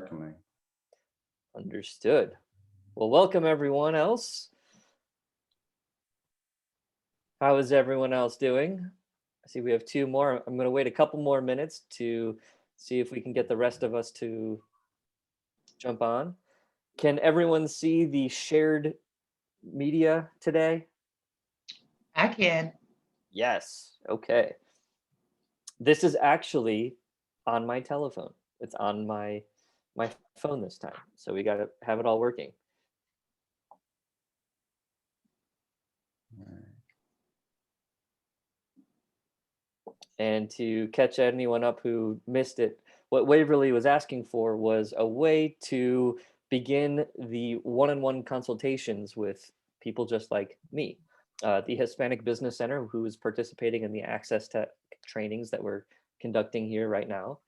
start coming. Understood. Well, welcome everyone else. How is everyone else doing? I see we have two more. I'm going to wait a couple more minutes to see if we can get the rest of us to jump on. Can everyone see the shared media today? I can. Yes. Okay. This is actually on my telephone. It's on my phone this time. So we got to have it all working. And to catch anyone up who missed it, what Waverly was asking for was a way to begin the one-on-one consultations with people just like me. The Hispanic Business Center, who is participating in the Access Tech trainings that we're conducting here right now.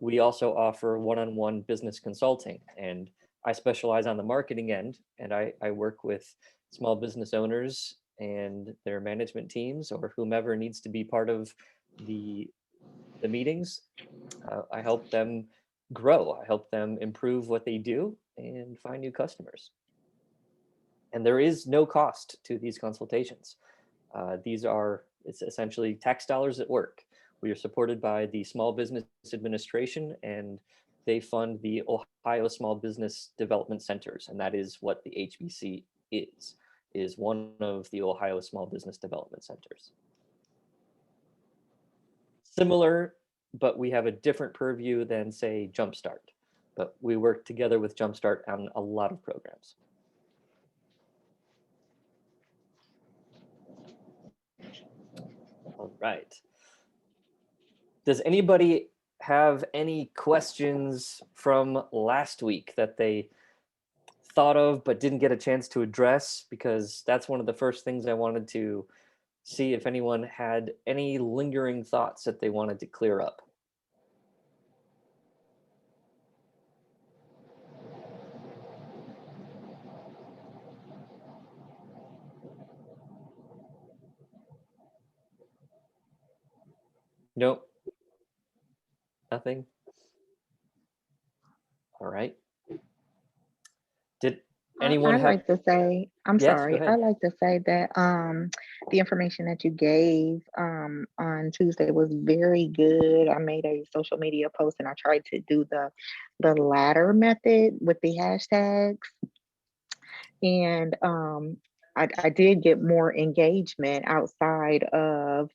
We also offer one-on-one business consulting, and I specialize on the marketing end, and I work with small business owners and their management teams or whomever needs to be part of the meetings. I help them grow. I help them improve what they do and find new customers. And there is no cost to these consultations. It's essentially tax dollars at work. We are supported by the Small Business Administration, and they fund the Ohio Small Business Development Centers, and that is what the HBC is one of the Ohio Small Business Development Centers. Similar, but we have a different purview than, say, Jumpstart. But we work together with Jumpstart on a lot of programs. All right. Does anybody have any questions from last week that they thought of but didn't get a chance to address? Because that's one of the first things I wanted to see if anyone had any lingering thoughts that they wanted to clear up. Nope. Nothing. All right. Did anyone I have? like to say, I'm Yes, go sorry. ahead. I like to say that the information that you gave on Tuesday was very good. I made a social media post and I tried to do the ladder method with the hashtags, and I did get more engagement outside of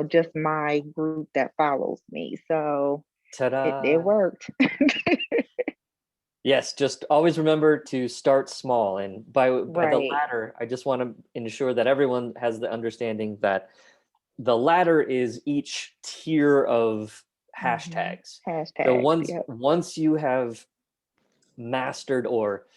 just my group that follows me. So it Ta-da. worked. Yes, just always remember to start small. And by the Right. ladder, I just want to ensure that everyone has the understanding that the ladder is each tier of hashtags. So Hashtags. Yep. once you have mastered or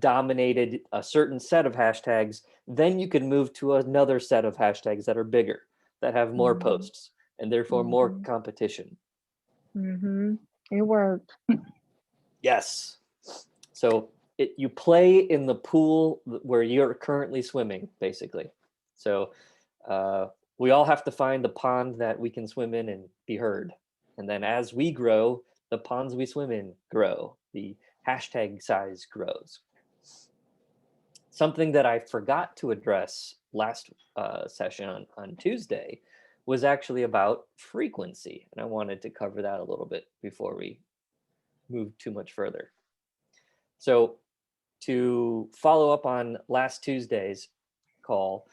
dominated a certain set of hashtags, then you can move to another set of hashtags that are bigger, that have more Mhm. posts, and therefore more Mhm. competition. It worked. Yes. So you play in the pool where you're currently swimming, basically. So we all have to find the pond that we can swim in and be heard. And then as we grow, the ponds we swim in grow. The hashtag size grows. Something that I forgot to address last session on Tuesday was actually about frequency. And I wanted to cover that a little bit before we move too much further. So to follow up on last Tuesday's call,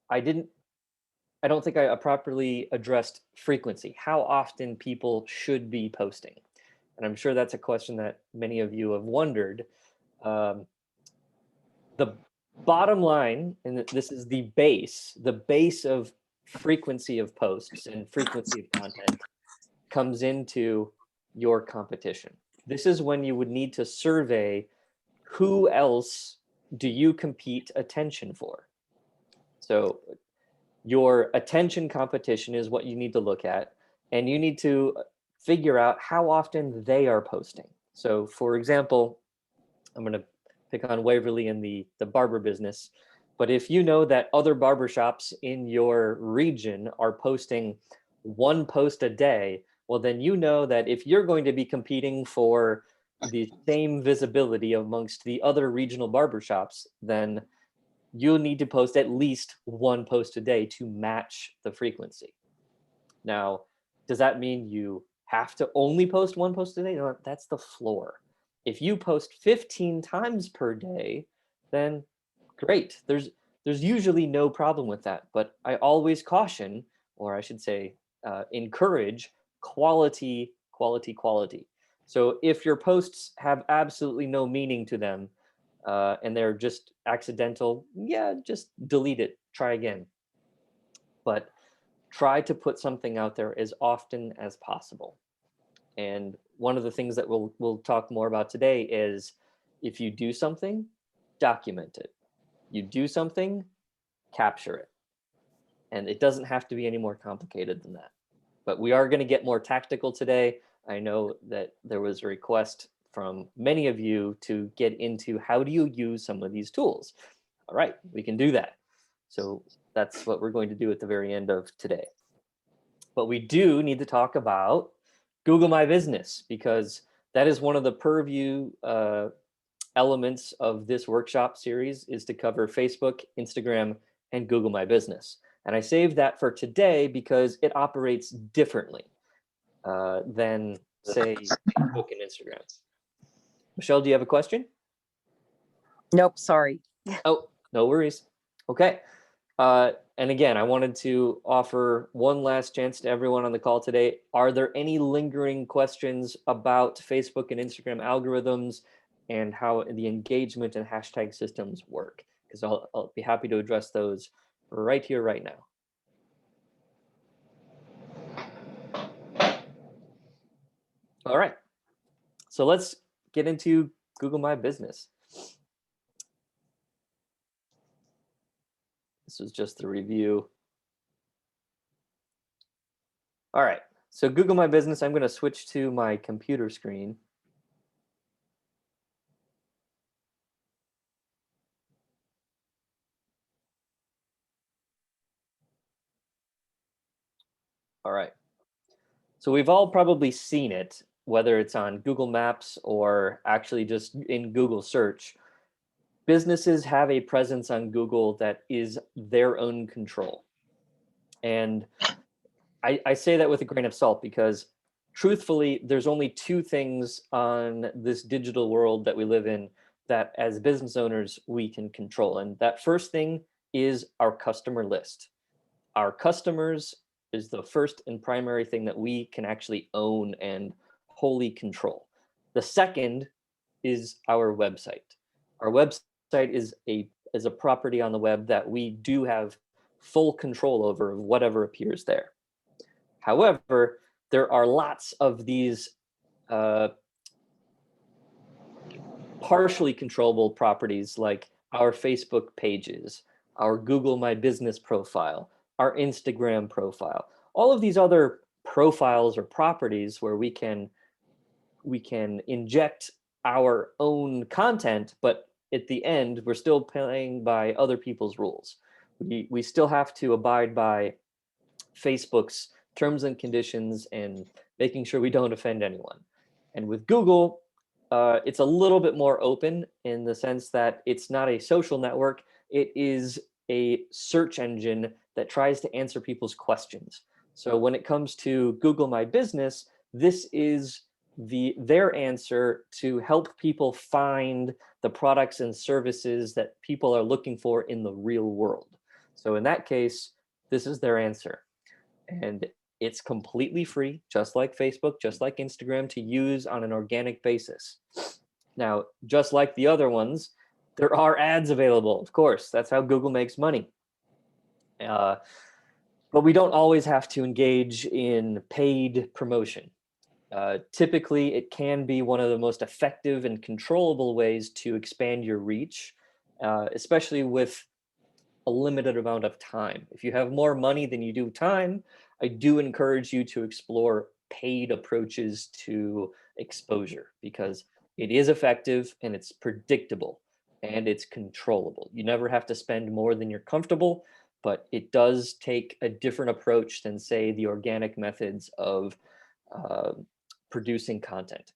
I don't think I properly addressed frequency, how often people should be posting. And I'm sure that's a question that many of you have wondered. The bottom line, and this is the base of frequency of posts and frequency of content comes into your competition. This is when you would need to survey who else do you compete attention for. So your attention competition is what you need to look at, and you need to figure out how often they are posting. So for example, I'm going to pick on Waverly in the barber business, but if you know that other barbershops in your region are posting one post a day, well, then you know that if you're going to be competing for the same visibility amongst the other regional barbershops, then you'll need to post at least one post a day to match the frequency. Now, does that mean you have to only post one post a day? No, that's the floor. If you post 15 times per day, then great. There's usually no problem with that, but I always caution, or I should say, encourage quality, quality, quality. So if your posts have absolutely no meaning to them, and they're just accidental, yeah, just delete it, try again. But try to put something out there as often as possible. And one of the things that we'll talk more about today is, if you do something, document it. You do something, capture it. And it doesn't have to be any more complicated than that. But we are going to get more tactical today. I know that there was a request from many of you to get into how do you use some of these tools. All right, we can do that. So that's what we're going to do at the very end of today. But we do need to talk about Google My Business, because that is one of the purview elements of this workshop series, is to cover Facebook, Instagram, and Google My Business. And I saved that for today because it operates differently than, say, Facebook and Instagram. Michelle, do you have a question? Nope, sorry. Oh, no worries. Okay. And again, I wanted to offer one last chance to everyone on the call today. Are there any lingering questions about Facebook and Instagram algorithms and how the engagement and hashtag systems work? Because I'll be happy to address those right here, right now. All right. So let's get into Google My Business. This was just the review. All right, so Google My Business, I'm going to switch to my computer screen. All right, so we've all probably seen it, whether it's on Google Maps or actually just in Google search. Businesses have a presence on Google that is their own control. And I say that with a grain of salt because truthfully, there's only two things on this digital world that we live in that as business owners, we can control. And that first thing is our customer list. Our customers is the first and primary thing that we can actually own and wholly control. The second is our website. Our website is a property on the web that we do have full control over whatever appears there. However, there are lots of these partially controllable properties like our Facebook pages, our Google My Business profile, our Instagram profile, all of these other profiles or properties where we can inject our own content, but at the end, we're still playing by other people's rules. We still have to abide by Facebook's terms and conditions and making sure we don't offend anyone. And with Google, it's a little bit more open in the sense that it's not a social network. It is a search engine that tries to answer people's questions. So when it comes to Google My Business, this is their answer to help people find the products and services that people are looking for in the real world. So in that case, this is their answer. And it's completely free, just like Facebook, just like Instagram, to use on an organic basis. Now, just like the other ones, there are ads available. Of course, that's how Google makes money. But we don't always have to engage in paid promotion. Typically, it can be one of the most effective and controllable ways to expand your reach, especially with a limited amount of time. If you have more money than you do time, I do encourage you to explore paid approaches to exposure because it is effective and it's predictable and it's controllable. You never have to spend more than you're comfortable, but it does take a different approach than, say, the organic methods of uh, producing content.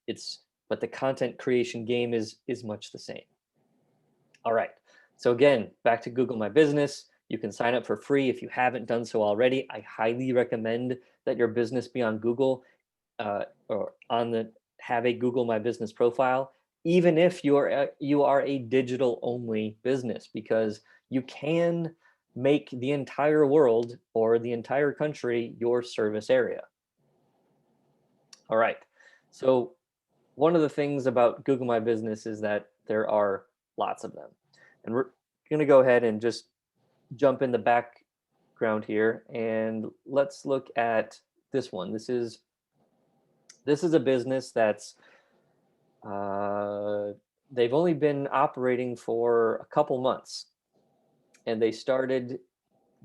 But the content creation game is much the same. All right. So again, back to Google My Business. You can sign up for free if you haven't done so already. I highly recommend that your business be on Google or have a Google My Business profile, even if you are a digital only business, because you can make the entire world or the entire country your service area. All right. So one of the things about Google My Business is that there are lots of them. And we're going to go ahead and just jump in the background here and let's look at this one. This is a business that's they've only been operating for a couple months, and they started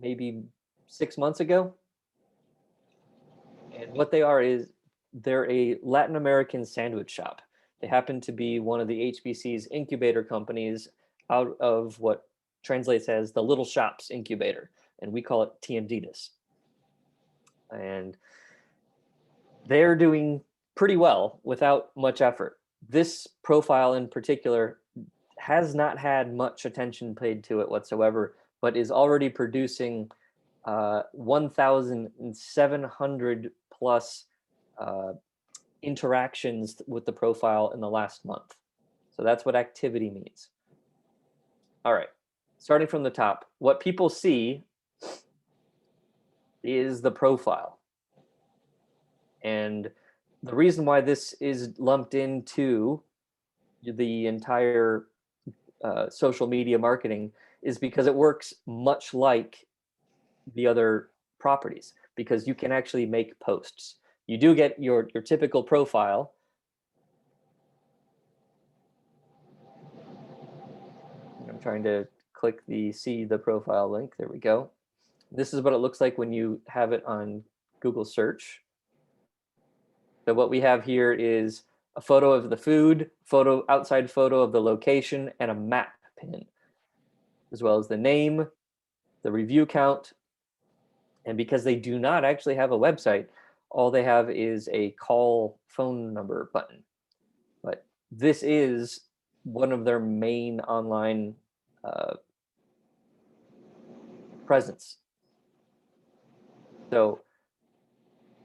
maybe 6 months ago. And what they are is they're a Latin American sandwich shop. They happen to be one of the HBC's incubator companies out of what translates as the Little Shops Incubator, and we call it Tienditas. And they're doing pretty well without much effort. This profile in particular has not had much attention paid to it whatsoever, but is already producing 1,700 plus interactions with the profile in the last month. So that's what activity means. All right, starting from the top, what people see is the profile. And the reason why this is lumped into the entire social media marketing is because it works much like the other properties, because you can actually make posts. You do get your typical profile. I'm trying to click see the profile link. There we go. This is what it looks like when you have it on Google search. So what we have here is a photo of the food, outside photo of the location, and a map pin, as well as the name, the review count. And because they do not actually have a website, all they have is a call phone number button. But this is one of their main online presence. So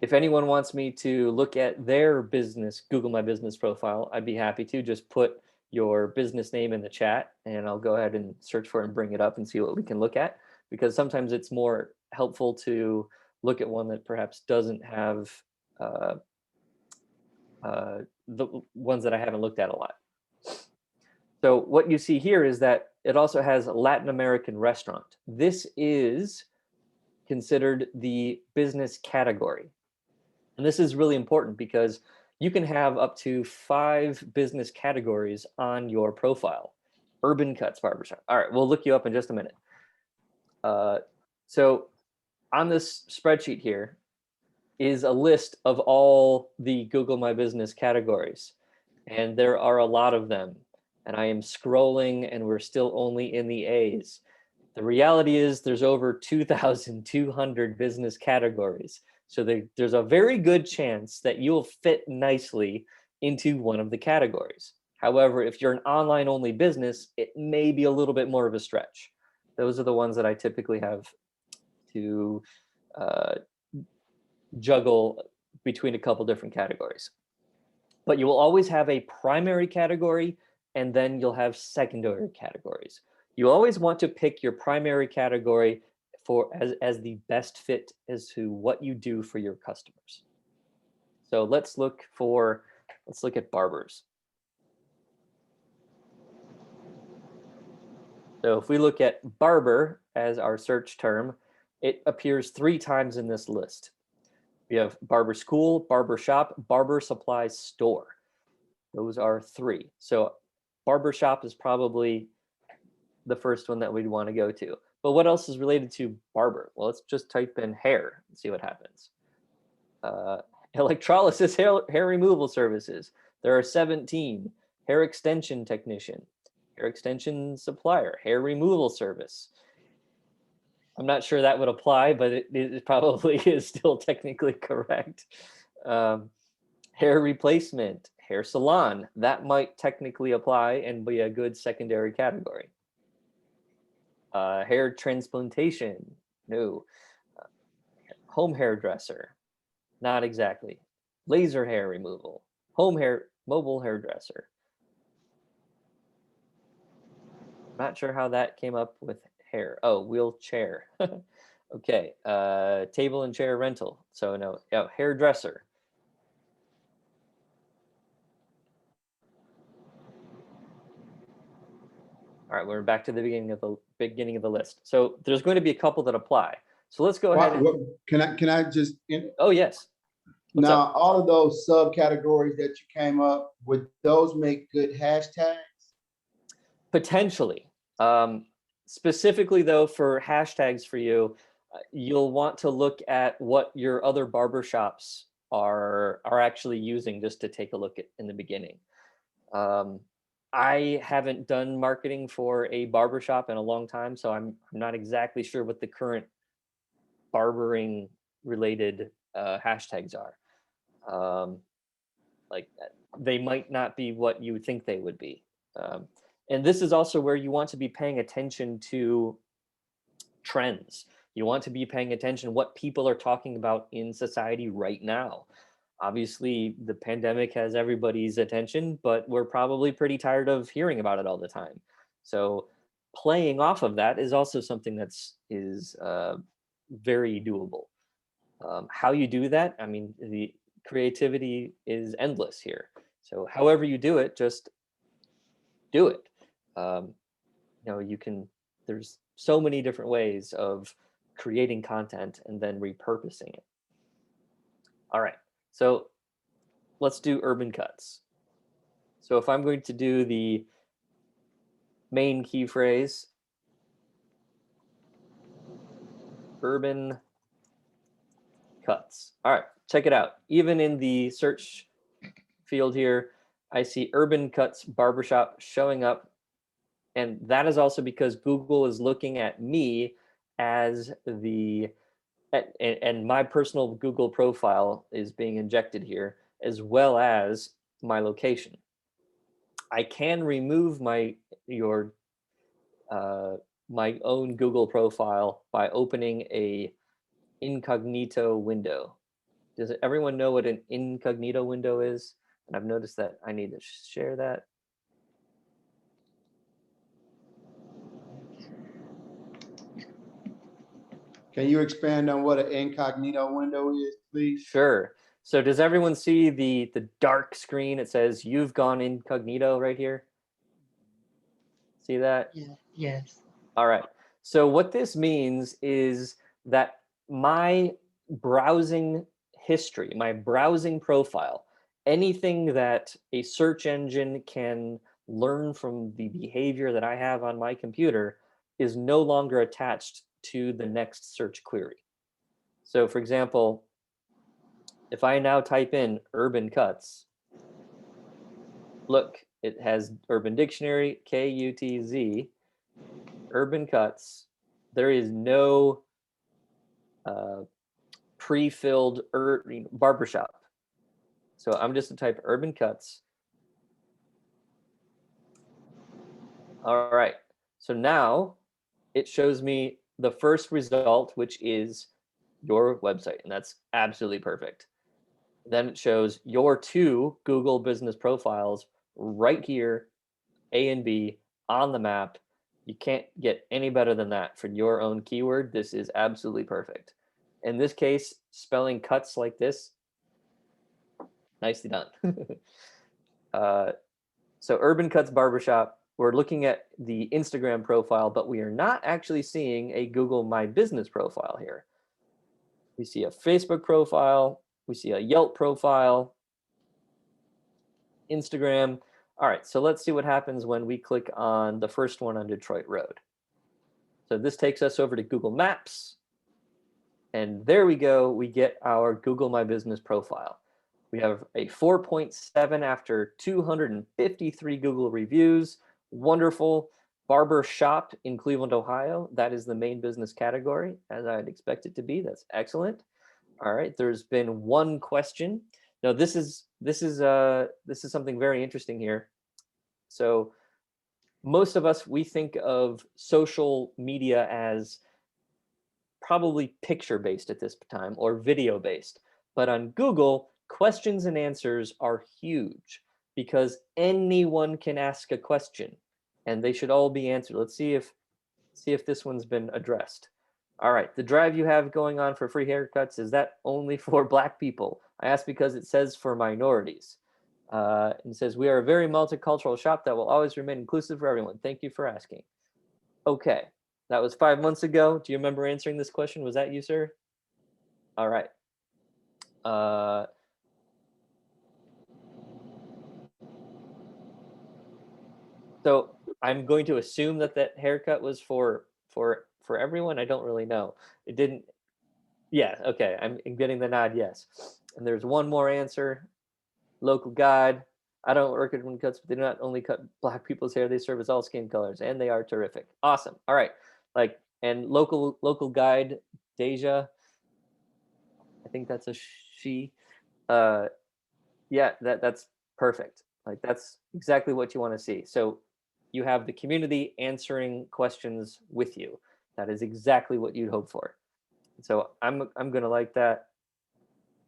if anyone wants me to look at their business, Google My Business profile, I'd be happy to. Just put your business name in the chat and I'll go ahead and search for it and bring it up and see what we can look at, because sometimes it's more helpful to look at one that perhaps doesn't have the ones that I haven't looked at a lot. So what you see here is that it also has Latin American restaurant. This is considered the business category. And this is really important because you can have up to 5 business categories on your profile. Urban Cuts Barbershop. All right, we'll look you up in just a minute. So on this spreadsheet here is a list of all the Google My Business categories. And there are a lot of them. And I am scrolling and we're still only in the A's. The reality is there's over 2,200 business categories. So there's a very good chance that you'll fit nicely into one of the categories. However, if you're an online only business, it may be a little bit more of a stretch. Those are the ones that I typically have to juggle between a couple different categories. But you will always have a primary category and then you'll have secondary categories. You always want to pick your primary category as the best fit as to what you do for your customers. So let's look at barbers. So if we look at barber as our search term, it appears 3 times in this list. We have barber school, barber shop, barber supply store. Those are 3. So barber shop is probably the first one that we'd want to go to. But what else is related to barber? Well, let's just type in hair and see what happens. Electrolysis hair removal services. There are 17. Hair extension technician, hair extension supplier, hair removal service. I'm not sure that would apply, but it probably is still technically correct. Hair replacement, hair salon, that might technically apply and be a good secondary category. Hair transplantation, no. Home hairdresser, not exactly. Laser hair removal, mobile hairdresser. Not sure how that came up with hair. Oh, wheelchair. Okay, table and chair rental. So no, yeah, hairdresser. All right, we're back to the beginning of the list. So there's going to be a couple that apply. So let's go ahead. Can I just, Oh yes. What's now, up? all of those subcategories that you came up, would those make good hashtags? Potentially. Specifically though, for hashtags for you, you'll want to look at what your other barbershops are actually using just to take a look at in the beginning. I haven't done marketing for a barbershop in a long time, so I'm not exactly sure what the current barbering related hashtags are. Like they might not be what you would think they would be. And this is also where you want to be paying attention to trends. You want to be paying attention to what people are talking about in society right now. Obviously, the pandemic has everybody's attention, but we're probably pretty tired of hearing about it all the time. So playing off of that is also something that's very doable. How you do that, I mean, the creativity is endless here. So however you do it, just do it. You can, there's so many different ways of creating content and then repurposing it. All right, so let's do urban cuts. So if I'm going to do the main key phrase, urban cuts. All right, check it out. Even in the search field here, I see urban cuts barbershop showing up. And that is also because Google is looking at me as and my personal Google profile is being injected here, as well as my location. I can remove my own Google profile by opening a incognito window. Does everyone know what an incognito window is? And I've noticed that I need to share that. Can you expand on what an incognito window is, please? Sure. So does everyone see the dark screen? It says you've gone incognito right here. See that? Yeah. Yes. All right. So what this means is that my browsing history, my browsing profile, anything that a search engine can learn from the behavior that I have on my computer is no longer attached to the next search query. So for example, if I now type in urban cuts, look, it has Urban Dictionary, KUTZ, urban cuts. There is no pre-filled barbershop. So I'm just to type urban cuts. All right. So now it shows me the first result, which is your website, and that's absolutely perfect. Then it shows your two Google business profiles right here, A and B, on the map. You can't get any better than that for your own keyword. This is absolutely perfect. In this case, spelling cuts like this, nicely done. So Urban Cuts Barbershop, we're looking at the Instagram profile, but we are not actually seeing a Google My Business profile here. We see a Facebook profile, we see a Yelp profile, Instagram. All right, so let's see what happens when we click on the first one on Detroit Road. So this takes us over to Google Maps. And there we go, we get our Google My Business profile. We have a 4.7 after 253 Google reviews. Wonderful. Barber shop in Cleveland, Ohio. That is the main business category, as I'd expect it to be. That's excellent. All right, there's been one question. Now this is something very interesting here. So most of us, we think of social media as probably picture based at this time or video based. But on Google, questions and answers are huge because anyone can ask a question and they should all be answered. Let's see if this one's been addressed. All right, the drive you have going on for free haircuts, is that only for Black people? I ask because it says for minorities. And it says, we are a very multicultural shop that will always remain inclusive for everyone. Thank you for asking. Okay, that was 5 months ago. Do you remember answering this question? Was that you, sir? All right. So I'm going to assume that that haircut was for everyone. I don't really know. It didn't. Yeah. Okay. I'm getting the nod. Yes. And there's one more answer. Local guide. I don't work at cuts, but they do not only cut Black people's hair. They service all skin colors, and they are terrific. Awesome. All right. Like, and local guide, Deja. I think that's a she. Yeah, that's perfect. Like, that's exactly what you want to see. So you have the community answering questions with you. That is exactly what you'd hope for. So I'm gonna like that.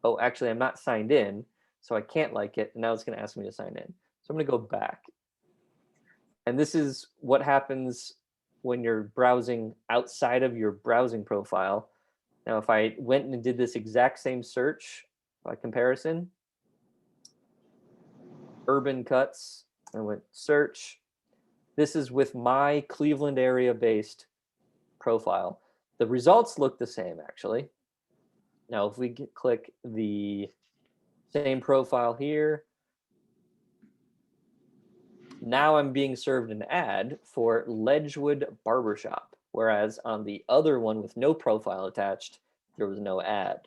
Oh, actually, I'm not signed in, so I can't like it. And now it's gonna ask me to sign in. So I'm gonna go back. And this is what happens when you're browsing outside of your browsing profile. Now, if I went and did this exact same search by comparison, urban cuts, I went search. This is with my Cleveland area based profile. The results look the same, actually. Now, if we click the same profile here, now I'm being served an ad for Ledgewood Barbershop, whereas on the other one with no profile attached, there was no ad.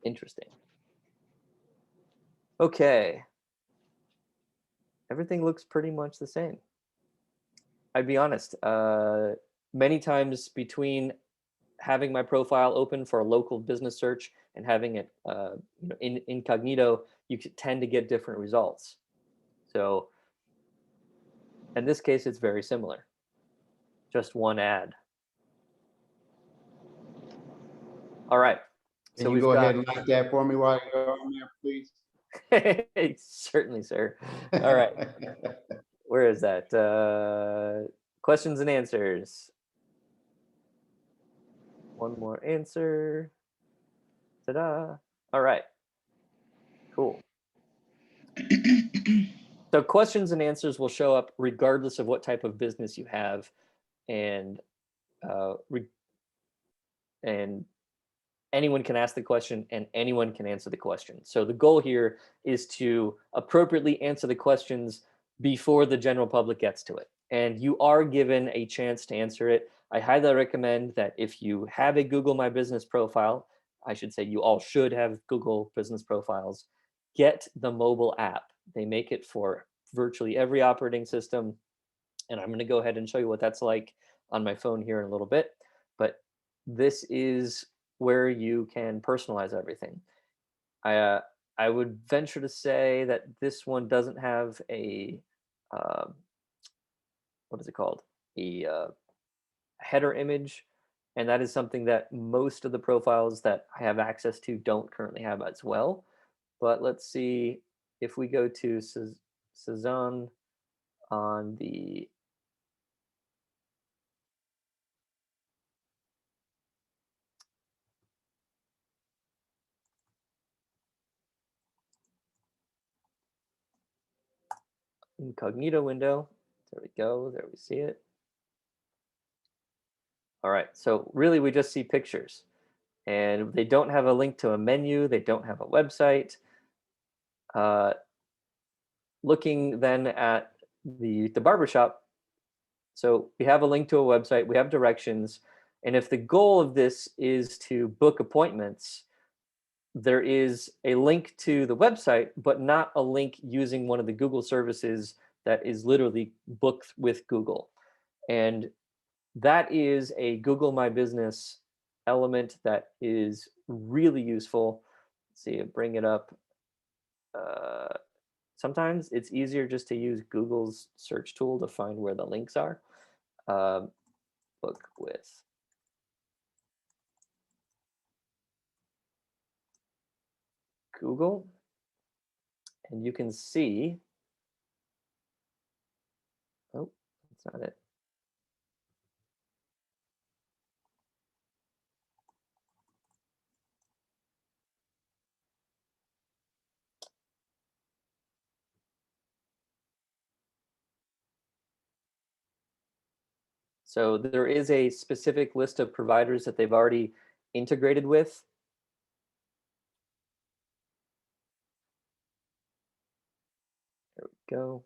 Interesting. Okay. Everything looks pretty much the same. I'd be honest, many times between having my profile open for a local business search and having it in incognito, you tend to get different results. So in this case, it's very similar. Just one ad. All right. Can you go ahead and like that for me while you're on there, please? Certainly, sir. All right. Where is that? Questions and answers. One more answer. Ta-da. All right. Cool. So questions and answers will show up regardless of what type of business you have, and anyone can ask the question and anyone can answer the question. So the goal here is to appropriately answer the questions before the general public gets to it. And you are given a chance to answer it. I highly recommend that if you have a Google My Business profile, I should say you all should have Google business profiles, get the mobile app. They make it for virtually every operating system. And I'm going to go ahead and show you what that's like on my phone here in a little bit. But this is where you can personalize everything. I would venture to say that this one doesn't have a what is it called? A header image, and that is something that most of the profiles that I have access to don't currently have as well. But let's see if we go to Cezanne on the incognito window. There we go. There we see it. All right. So really, we just see pictures, and they don't have a link to a menu. They don't have a website. Looking then at the barbershop, so we have a link to a website. We have directions, and if the goal of this is to book appointments, there is a link to the website, but not a link using one of the Google services that is literally booked with Google. And that is a Google My Business element that is really useful. Let's see, bring it up. Sometimes it's easier just to use Google's search tool to find where the links are. Book with Google, and you can see, oh, that's not it. So there is a specific list of providers that they've already integrated with. There we go.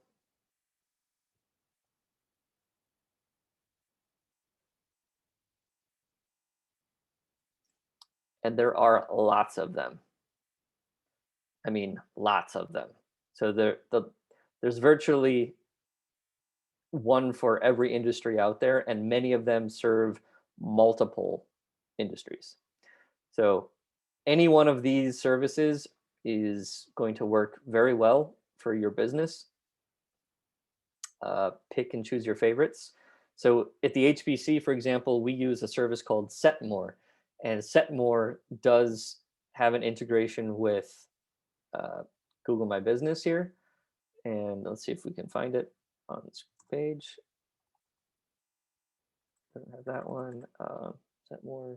And there are lots of them. I mean, lots of them. So there's virtually one for every industry out there, and many of them serve multiple industries. So any one of these services is going to work very well for your business. Pick and choose your favorites. So at the HBC, for example, we use a service called Setmore, and Setmore does have an integration with Google My Business here. And let's see if we can find it on this page. Doesn't have that one. Setmore.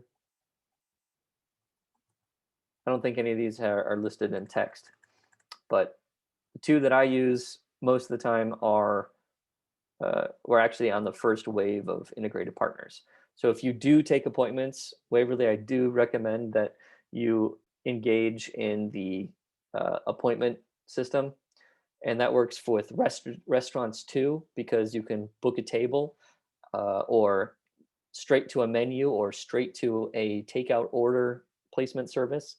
I don't think any of these are listed in text, but the two that I use most of the time are, we're actually on the first wave of integrated partners. So if you do take appointments, Waverly, I do recommend that you engage in the appointment system. And that works with restaurants too, because you can book a table or straight to a menu or straight to a takeout order placement service.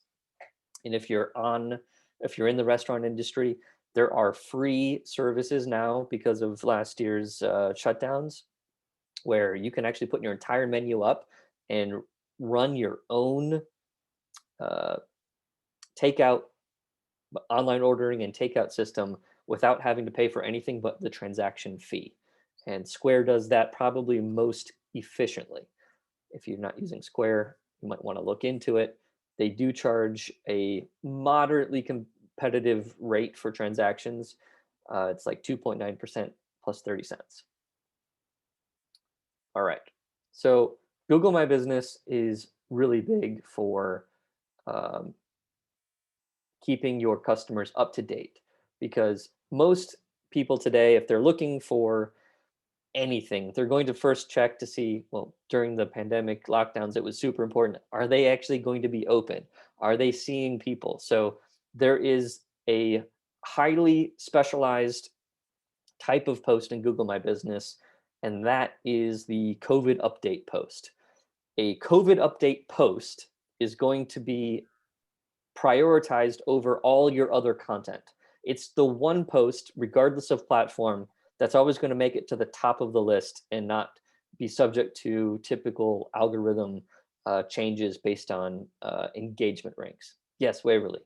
And if you're in the restaurant industry, there are free services now because of last year's shutdowns, where you can actually put your entire menu up and run your own takeout, online ordering and takeout system without having to pay for anything but the transaction fee. And Square does that probably most efficiently. If you're not using Square, you might want to look into it. They do charge a moderately competitive rate for transactions. It's like 2.9% plus 30 cents. All right. So Google My Business is really big for keeping your customers up to date, because most people today, if they're looking for anything, they're going to first check to see, well, during the pandemic lockdowns, it was super important. Are they actually going to be open? Are they seeing people? So there is a highly specialized type of post in Google My Business, and that is the COVID update post. A COVID update post is going to be prioritized over all your other content. It's the one post, regardless of platform, that's always going to make it to the top of the list and not be subject to typical algorithm changes based on engagement ranks. Yes, Waverly.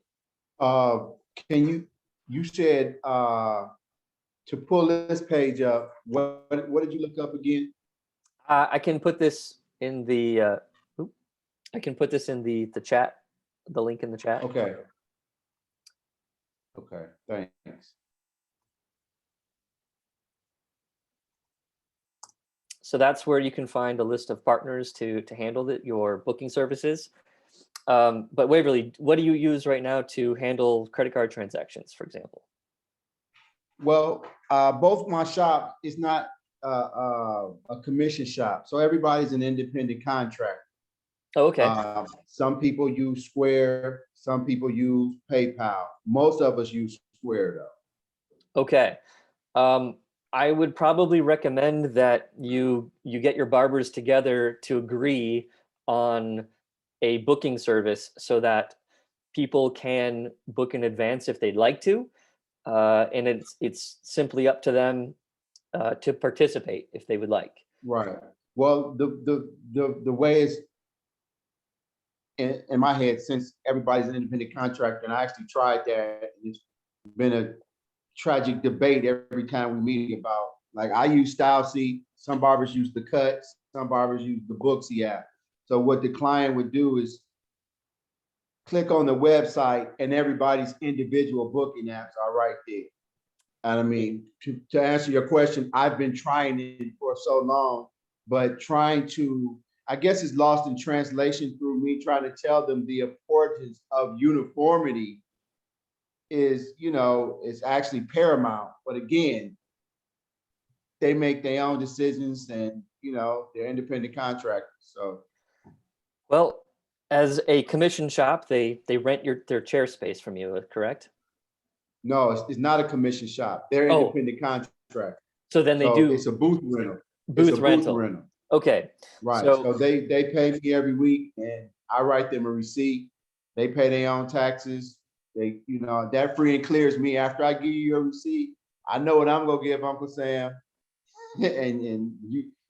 You said to pull this page up, what did you look up again? I can put this in the the chat, the link in the chat. Okay. Okay, thanks. So that's where you can find a list of partners to handle your booking services. But Waverly, what do you use right now to handle credit card transactions, for example? Well, both my shop is not a commission shop, so everybody's an independent contractor. Oh, okay. Some people use Square, some people use PayPal. Most of us use Square though. Okay. I would probably recommend that you get your barbers together to agree on a booking service so that people can book in advance if they'd like to, and it's simply up to them to participate if they would like. Right. Well, the way in my head, since everybody's an independent contractor, and I actually tried that. It's been a tragic debate every time we meet about, like, I use Style Seat, some barbers use the Cuts, some barbers use the Booksy app. So what the client would do is click on the website and everybody's individual booking apps are right there. And I mean, to answer your question, I've been trying it for so long, but trying to, I guess it's lost in translation through me trying to tell them the importance of uniformity is, is actually paramount. But again, they make their own decisions, and, they're independent contractors. So, Well, as a commission shop, they rent their chair space from you, correct? no, it's not a commission shop. They're Oh. independent contractors. So then they So do it's a booth rental. booth rental. Okay. Right. So- So they pay me every week, and I write them a receipt. They pay their own taxes. They, that free and clears me. After I give you your receipt, I know what I'm gonna give Uncle Sam. and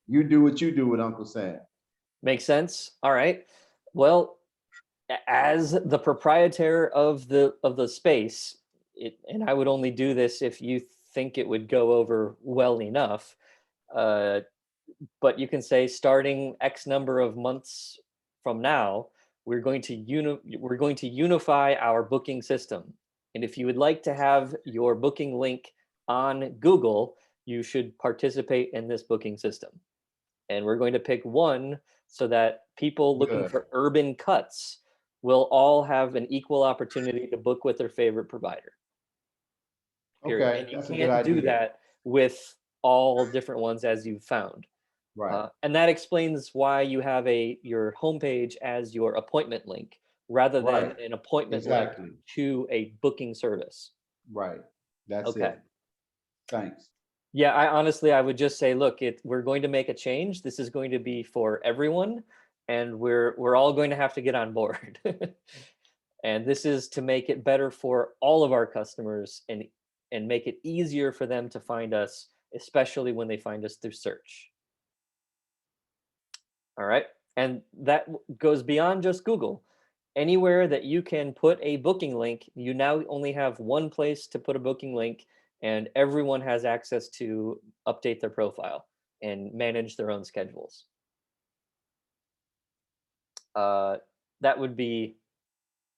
you do what you do with Uncle Sam. Makes sense. All right. Well, as the proprietor of the space, and I would only do this if you think it would go over well enough. But you can say, starting X number of months from now, we're going to unify our booking system. And if you would like to have your booking link on Google, you should participate in this booking system. And we're going to pick one so that people looking Good. for urban cuts will all have an equal opportunity to book with their favorite provider. Period. Okay, And you that's a good can't do idea. that with all different ones as you've found. Right. And that explains why you have your homepage as your appointment link rather than Right. an appointment Exactly. link to a booking service. Right. That's Okay. it. Thanks. Yeah, I would just say, look, we're going to make a change. This is going to be for everyone, and we're all going to have to get on board. And this is to make it better for all of our customers and make it easier for them to find us, especially when they find us through search. All right. And that goes beyond just Google. Anywhere that you can put a booking link, you now only have one place to put a booking link, and everyone has access to update their profile and manage their own schedules. That would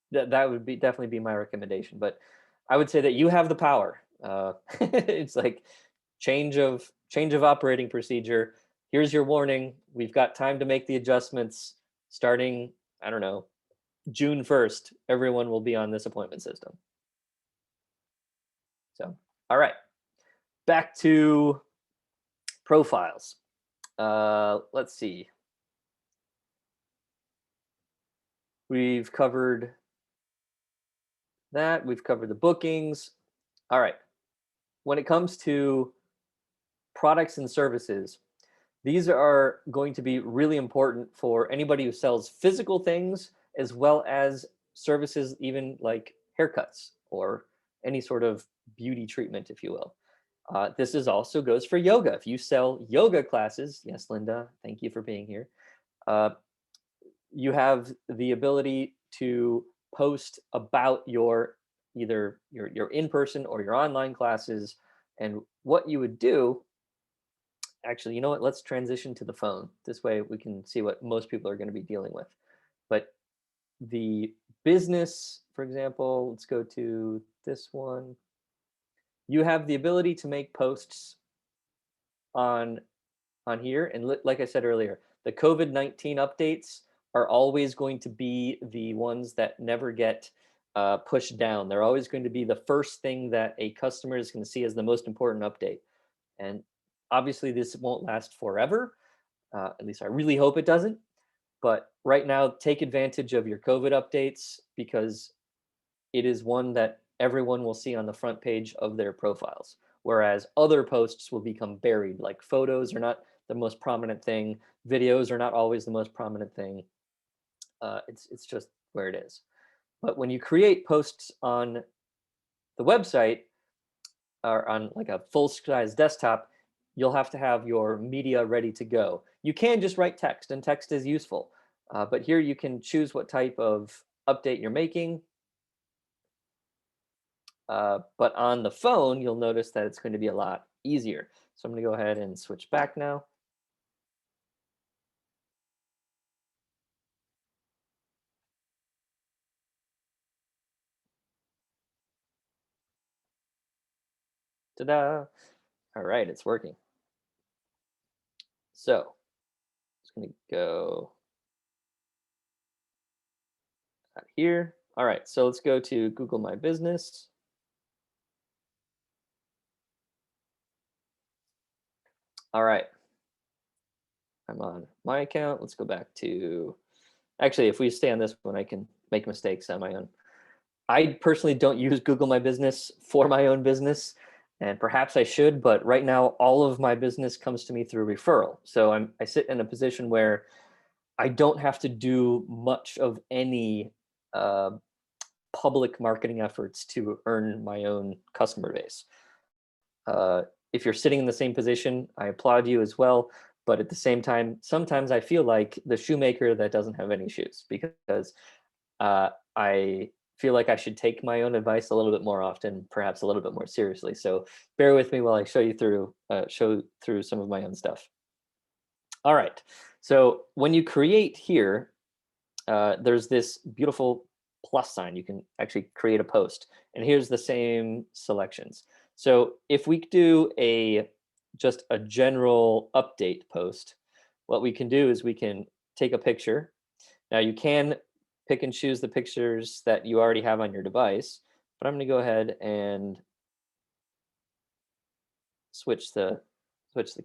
definitely be my recommendation. But I would say that you have the power. It's like change of operating procedure. Here's your warning. We've got time to make the adjustments. Starting, I don't know, June 1st, everyone will be on this appointment system. So, all right, back to profiles. Let's see. We've covered that. We've covered the bookings. All right. When it comes to products and services, these are going to be really important for anybody who sells physical things, as well as services, even like haircuts or any sort of beauty treatment, if you will. This also goes for yoga. If you sell yoga classes, yes, Linda, thank you for being here. You have the ability to post about either your in-person or your online classes. And what you would do, actually, you know what? Let's transition to the phone. This way we can see what most people are going to be dealing with. But the business, for example, let's go to this one. You have the ability to make posts on here. And like I said earlier, the COVID-19 updates are always going to be the ones that never get pushed down. They're always going to be the first thing that a customer is going to see as the most important update. And obviously this won't last forever. At least I really hope it doesn't. But right now, take advantage of your COVID updates, because it is one that everyone will see on the front page of their profiles. Whereas other posts will become buried, like photos are not the most prominent thing. Videos are not always the most prominent thing. It's just where it is. But when you create posts on the website or on like a full-size desktop, you'll have to have your media ready to go. You can just write text, and text is useful. But here you can choose what type of update you're making. But on the phone, you'll notice that it's going to be a lot easier. So I'm going to go ahead and switch back now. Ta-da! All right, it's working. So just going to go out here. All right, so let's go to Google My Business. All right, I'm on my account. Let's go back to, actually, if we stay on this one, I can make mistakes on my own. I personally don't use Google My Business for my own business, and perhaps I should, but right now all of my business comes to me through referral. So I sit in a position where I don't have to do much of any uh, public marketing efforts to earn my own customer base. If you're sitting in the same position, I applaud you as well. But at the same time, sometimes I feel like the shoemaker that doesn't have any shoes, because I feel like I should take my own advice a little bit more often, perhaps a little bit more seriously. So bear with me while I show through some of my own stuff. All right. So when you create here, there's this beautiful plus sign. You can actually create a post, and here's the same selections. So if we do just a general update post, what we can do is we can take a picture. Now you can pick and choose the pictures that you already have on your device, but I'm going to go ahead and switch the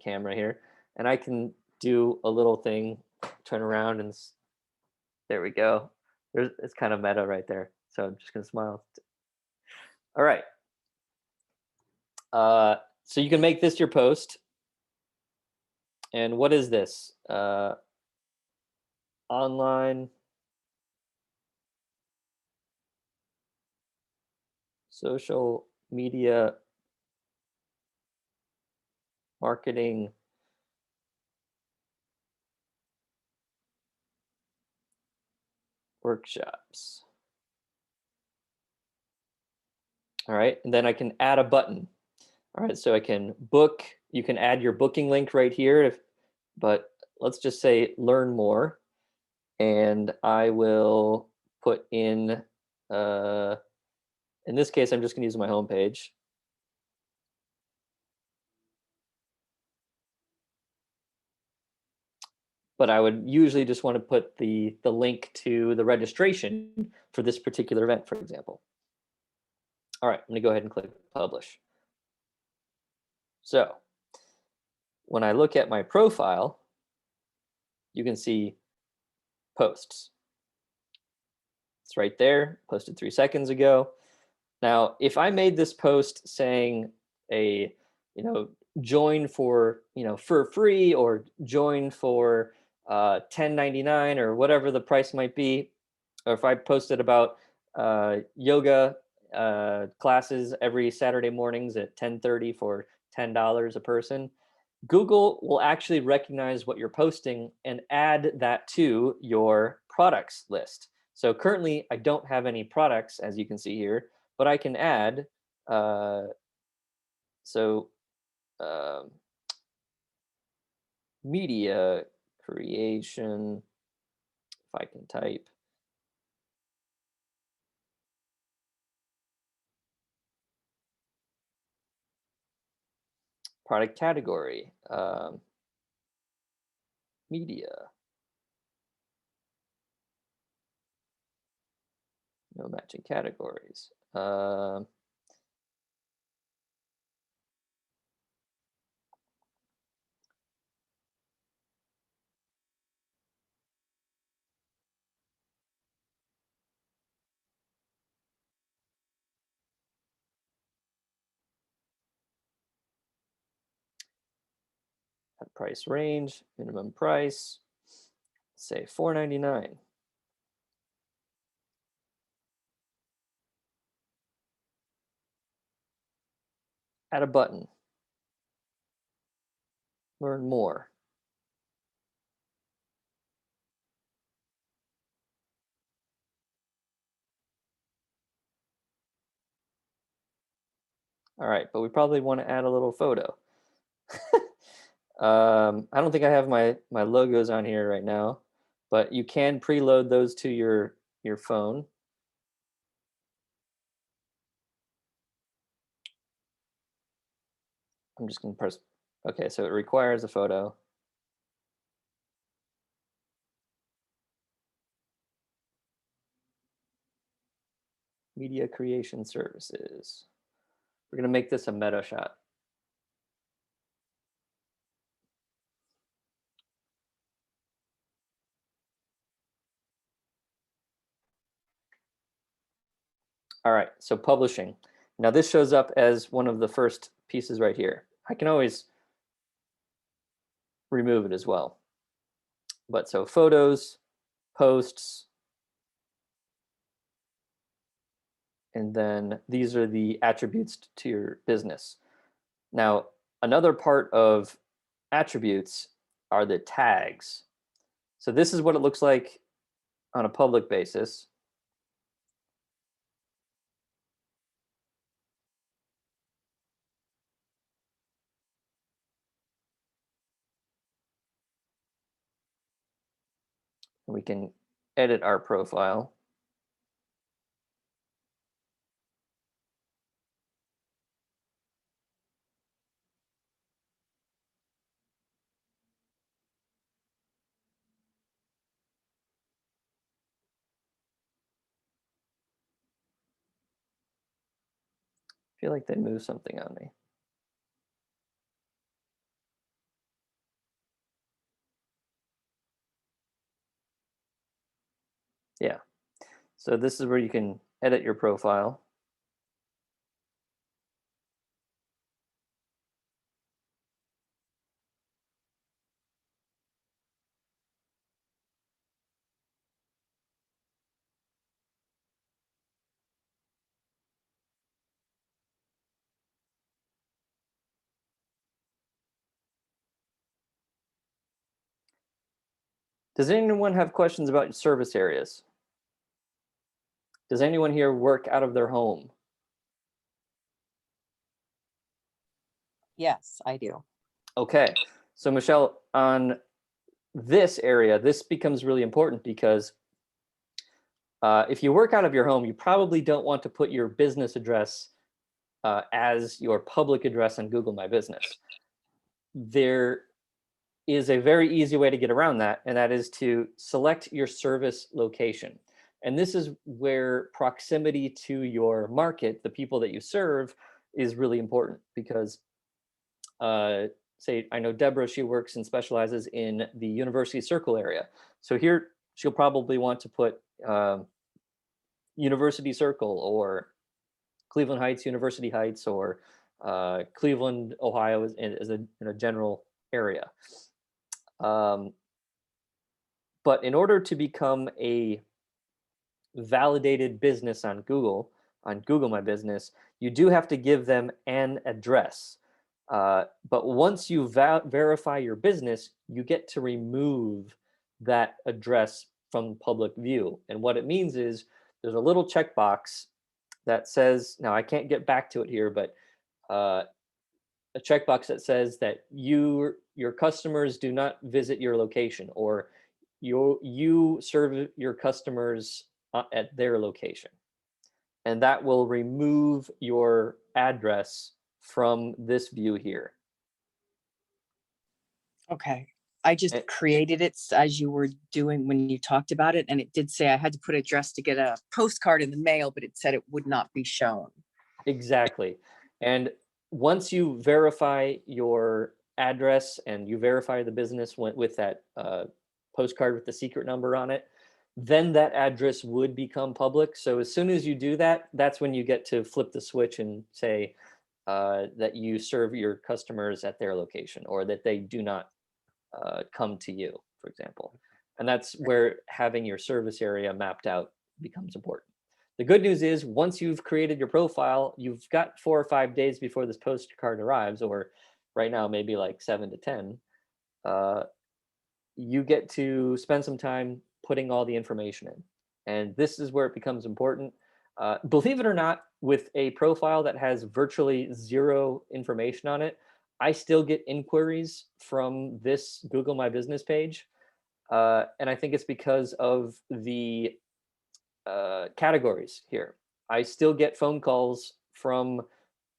camera here, and I can do a little thing, turn around, and there we go. It's kind of meta right there. So I'm just going to smile. All right. So you can make this your post. And what is this? Online social media marketing workshops. All right, and then I can add a button. All right, so I can book, you can add your booking link right here, but let's just say learn more. And I will put in this case, I'm just gonna use my home page. But I would usually just want to put the link to the registration for this particular event, for example. All right, I'm gonna go ahead and click publish. So when I look at my profile, you can see posts. It's right there, posted 3 seconds ago. Now, if I made this post saying join for, for free, or join for $10.99 or whatever the price might be, or if I posted about yoga classes every Saturday mornings at 10:30 for $10 a person, Google will actually recognize what you're posting and add that to your products list. So currently, I don't have any products, as you can see here, but I can add. Um, media creation, if I can type. Product category, media. No matching categories. Price range, minimum price, say $4.99. Add a button. Learn more. All right, but we probably want to add a little photo. I don't think I have my logos on here right now, but you can preload those to your phone. I'm just gonna press, okay, so it requires a photo. Media creation services. We're gonna make this a meta shot. All right, so publishing. Now this shows up as one of the first pieces right here. I can always remove it as well. But so photos, posts, and then these are the attributes to your business. Now, another part of attributes are the tags. So this is what it looks like on a public basis. We can edit our profile. I feel like they moved something on me. Yeah. So this is where you can edit your profile. Does anyone have questions about service areas? Does anyone here work out of their home? Yes, I do. Okay, so Michelle, on this area, this becomes really important because if you work out of your home, you probably don't want to put your business address as your public address on Google My Business. There is a very easy way to get around that, and that is to select your service location. And this is where proximity to your market, the people that you serve, is really important because say, I know Deborah, she works and specializes in the University Circle area. So here she'll probably want to put University Circle or Cleveland Heights, University Heights, or Cleveland, Ohio as a general area. But in order to become a validated business on Google My Business, you do have to give them an address. But once you verify your business, you get to remove that address from public view. And what it means is there's a little checkbox that says, now I can't get back to it here, but a checkbox that says that your customers do not visit your location, or you serve your customers at their location. And that will remove your address from this view here. Okay. I just Eh. created it as you were doing when you talked about it. And it did say I had to put address to get a postcard in the mail, but it said it would not be shown. Exactly. And once you verify your address and you verify the business with that postcard with the secret number on it, then that address would become public. So as soon as you do that, that's when you get to flip the switch and say that you serve your customers at their location, or that they do not come to you, for example. And that's where having your service area mapped out becomes important. The good news is once you've created your profile, you've got 4 or 5 days before this postcard arrives, or right now maybe like 7 to 10. You get to spend some time putting all the information in. And this is where it becomes important. Believe it or not, with a profile that has virtually zero information on it, I still get inquiries from this Google My Business page. And I think it's because of the categories here. I still get phone calls from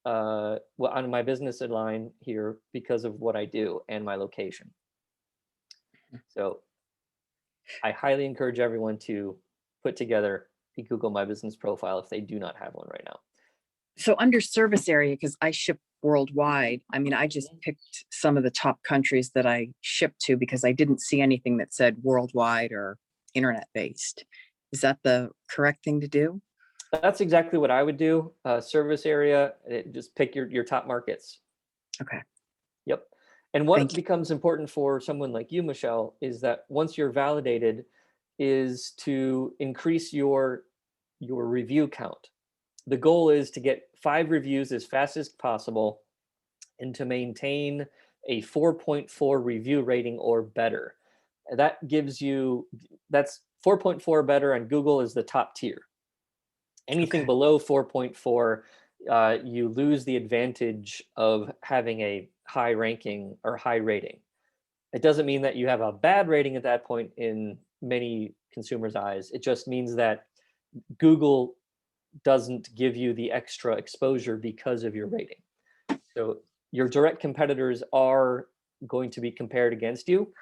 well, on my business line here because of what I do and my location. So I highly encourage everyone to put together a Google My Business profile if they do not have one right now. So under service area, because I ship worldwide, I mean, I just picked some of the top countries that I ship to because I didn't see anything that said worldwide or internet based. Is that the correct thing to do? That's exactly what I would do. Service area, just pick your top markets. Okay. Yep. And what Thank you. becomes important for someone like you, Michelle, is that once you're validated, is to increase your review count. The goal is to get 5 reviews as fast as possible and to maintain a 4.4 review rating or better. That gives you, that's 4.4 better on Google is the top tier. Anything Okay. below 4.4, you lose the advantage of having a high ranking or high rating. It doesn't mean that you have a bad rating at that point in many consumers' eyes. It just means that Google doesn't give you the extra exposure because of your rating. So your direct competitors are going to be compared against you.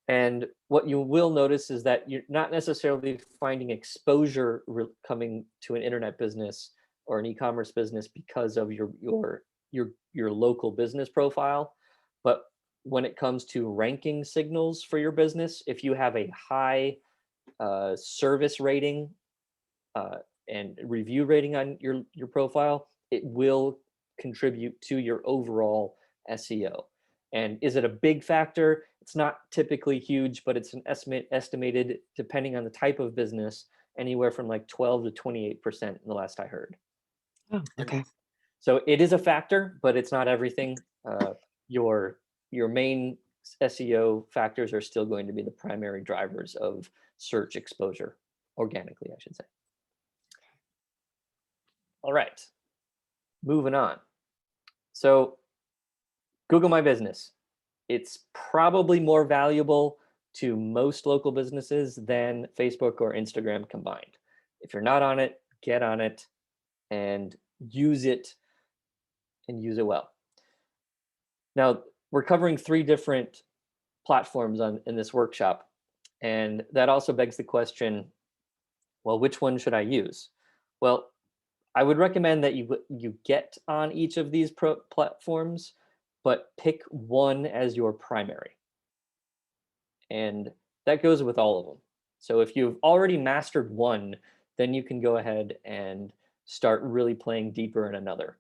And what you will notice is that you're not necessarily finding exposure coming to an internet business or an e-commerce business because of your local business profile. But when it comes to ranking signals for your business, if you have a high service rating and review rating on your profile, it will contribute to your overall SEO. And is it a big factor? It's not typically huge, but it's an estimated, depending on the type of business, anywhere from like 12 to 28% in the last I heard. Oh, okay. So it is a factor, but it's not everything. Your main SEO factors are still going to be the primary drivers of search exposure, organically, I should say. All right, moving on. So Google My Business, it's probably more valuable to most local businesses than Facebook or Instagram combined. If you're not on it, get on it and use it well. Now, we're covering 3 different platforms in this workshop, and that also begs the question, well, which one should I use? Well, I would recommend that you get on each of these platforms, but pick one as your primary. And that goes with all of them. So if you've already mastered one, then you can go ahead and start really playing deeper in another.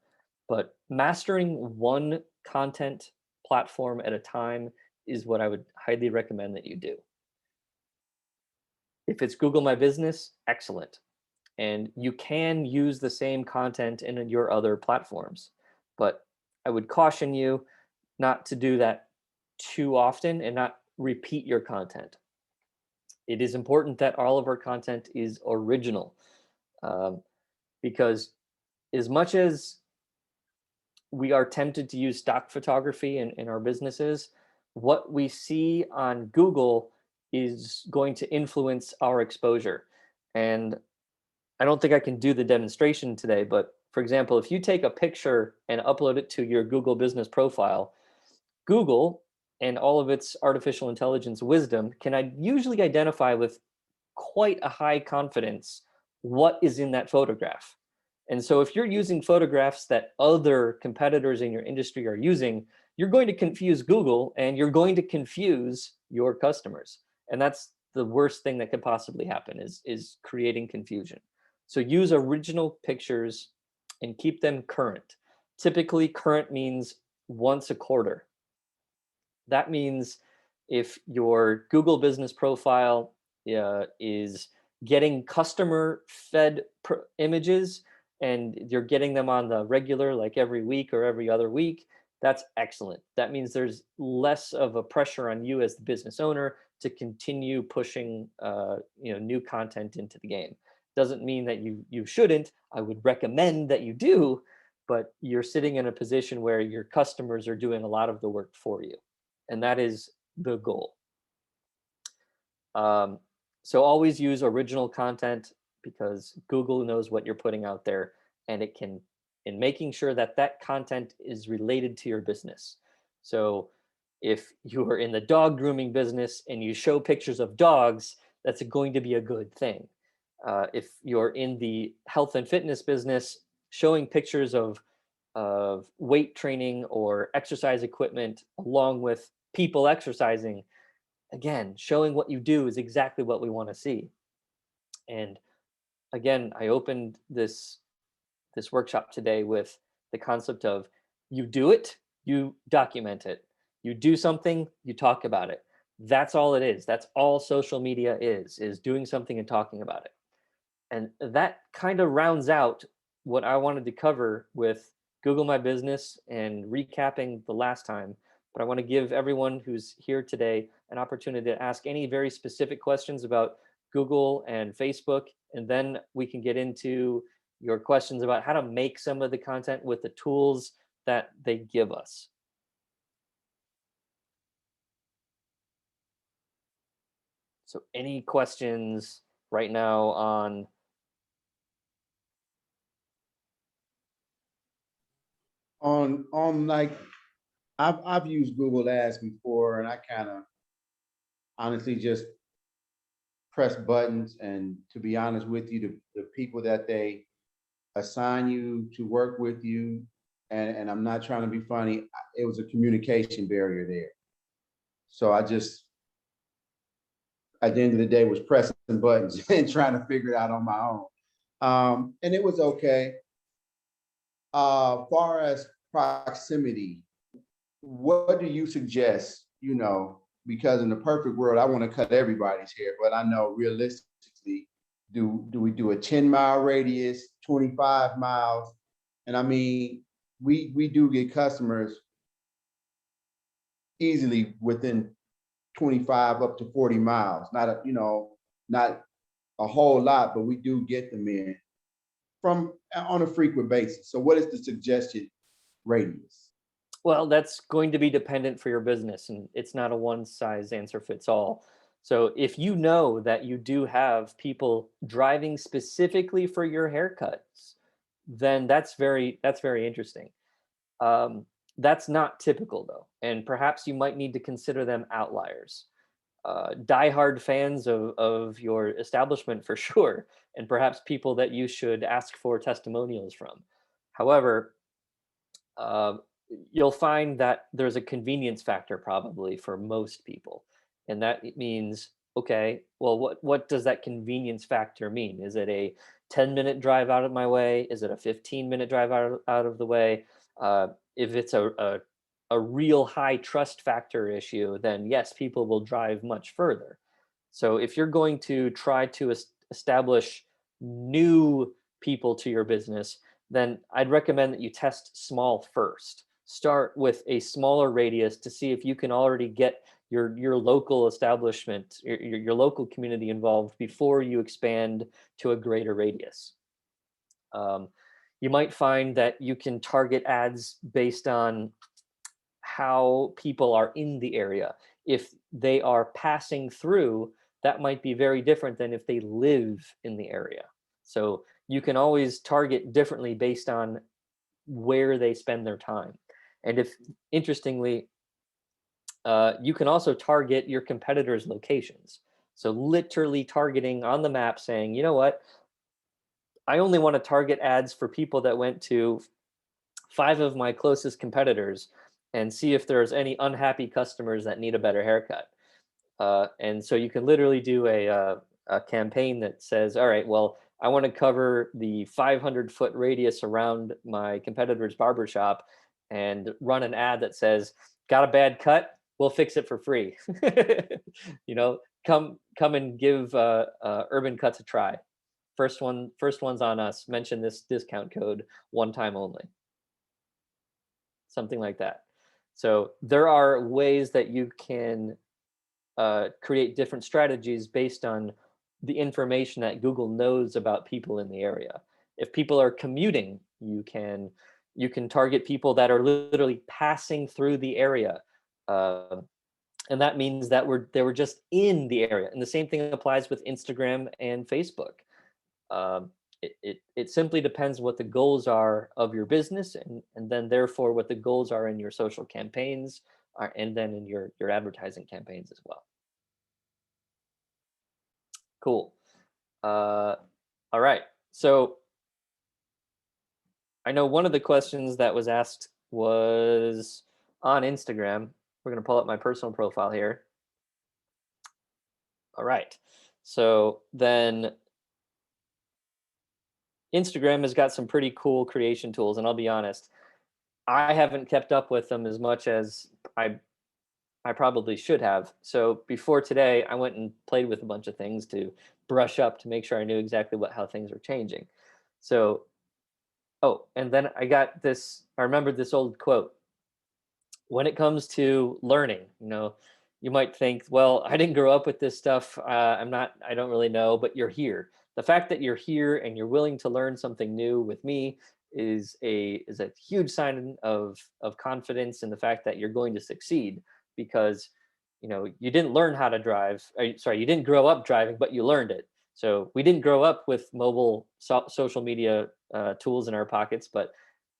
But mastering one content platform at a time is what I would highly recommend that you do. If it's Google My Business, excellent. And you can use the same content in your other platforms. But I would caution you not to do that too often and not repeat your content. It is important that all of our content is original, because as much as we are tempted to use stock photography in our businesses, what we see on Google is going to influence our exposure. And I don't think I can do the demonstration today, but for example, if you take a picture and upload it to your Google business profile, Google and all of its artificial intelligence wisdom can usually identify with quite a high confidence what is in that photograph. And so if you're using photographs that other competitors in your industry are using, you're going to confuse Google and you're going to confuse your customers. And that's the worst thing that could possibly happen is creating confusion. So use original pictures and keep them current. Typically, current means once a quarter. That means if your Google business profile is getting customer fed images and you're getting them on the regular, like every week or every other week, that's excellent. That means there's less of a pressure on you as the business owner to continue pushing new content into the game. Doesn't mean that you shouldn't. I would recommend that you do, but you're sitting in a position where your customers are doing a lot of the work for you, and that is the goal. Um, so always use original content, because Google knows what you're putting out there, and it can, in making sure that that content is related to your business. So if you are in the dog grooming business and you show pictures of dogs, that's going to be a good thing. If you're in the health and fitness business, showing pictures of weight training or exercise equipment along with people exercising, again, showing what you do is exactly what we want to see. And again, I opened this workshop today with the concept of, you do it, you document it. You do something, you talk about it. That's all it is. That's all social media is doing something and talking about it. And that kind of rounds out what I wanted to cover with Google My Business and recapping the last time. But I want to give everyone who's here today an opportunity to ask any very specific questions about Google and Facebook, and then we can get into your questions about how to make some of the content with the tools that they give us. So any questions right now on like, I've used Google Ads before, and I kind of honestly just press buttons. And to be honest with you, the people that they assign you to work with you, and I'm not trying to be funny, it was a communication barrier there. So I just, at the end of the day, was pressing buttons and trying to figure it out on my own. And it was okay. Far as proximity, what do you suggest? Because in the perfect world, I want to cut everybody's hair, but I know realistically, do we do a 10-mile radius, 25 miles? And I mean, we do get customers easily within 25 up to 40 miles. Not a whole lot, but we do get them in from on a frequent basis. So what is the suggested radius? Well, that's going to be dependent for your business, and it's not a one size answer fits all. So if you know that you do have people driving specifically for your haircuts, then that's very interesting. That's not typical though, and perhaps you might need to consider them outliers. Diehard fans of your establishment for sure, and perhaps people that you should ask for testimonials from. However, uh, you'll find that there's a convenience factor probably for most people, and that it means, okay, well, what does that convenience factor mean? Is it a 10-minute drive out of my way? Is it a 15-minute drive out of the way? If it's a real high trust factor issue, then yes, people will drive much further. So if you're going to try to establish new people to your business, then I'd recommend that you test small first. Start with a smaller radius to see if you can already get your local establishment, your local community involved before you expand to a greater radius. You might find that you can target ads based on how people are in the area. If they are passing through, that might be very different than if they live in the area. So you can always target differently based on where they spend their time. And if, interestingly, you can also target your competitors' locations. So literally targeting on the map saying, you know what, I only want to target ads for people that went to 5 of my closest competitors and see if there's any unhappy customers that need a better haircut. And so you can literally do a campaign that says, all right, well, I want to cover the 500-foot radius around my competitor's barbershop and run an ad that says, got a bad cut? We'll fix it for free. Come and give Urban Cuts a try. First one's on us. Mention this discount code one time only. Something like that. So there are ways that you can create different strategies based on the information that Google knows about people in the area. If people are commuting, you can target people that are literally passing through the area. Uh, and that means that they were just in the area. And the same thing applies with Instagram and Facebook. It simply depends what the goals are of your business, and then therefore what the goals are in your social campaigns, and then in your advertising campaigns as well. Cool. All right. So I know one of the questions that was asked was on Instagram. We're going to pull up my personal profile here. All right. So then Instagram has got some pretty cool creation tools, and I'll be honest, I haven't kept up with them as much as I probably should have. So before today, I went and played with a bunch of things to brush up to make sure I knew exactly how things were changing. So, oh, and then I remembered this old quote. When it comes to learning, you might think, well, I didn't grow up with this stuff. I don't really know, but you're here. The fact that you're here and you're willing to learn something new with me is a huge sign of confidence in the fact that you're going to succeed, because you didn't learn how to drive. You didn't grow up driving, but you learned it. So we didn't grow up with mobile social media tools in our pockets, but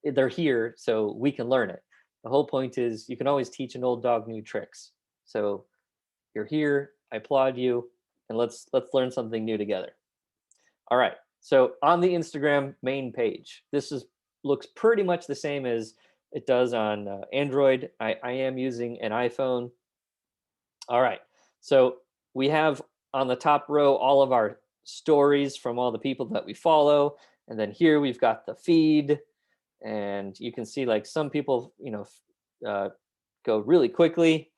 they're here, so we can learn it. The whole point is you can always teach an old dog new tricks. So you're here, I applaud you, and let's learn something new together. All right. So on the Instagram main page, looks pretty much the same as it does on Android. I am using an iPhone. All right. So we have on the top row all of our stories from all the people that we follow. And then here we've got the feed. And you can see like some people, go really quickly.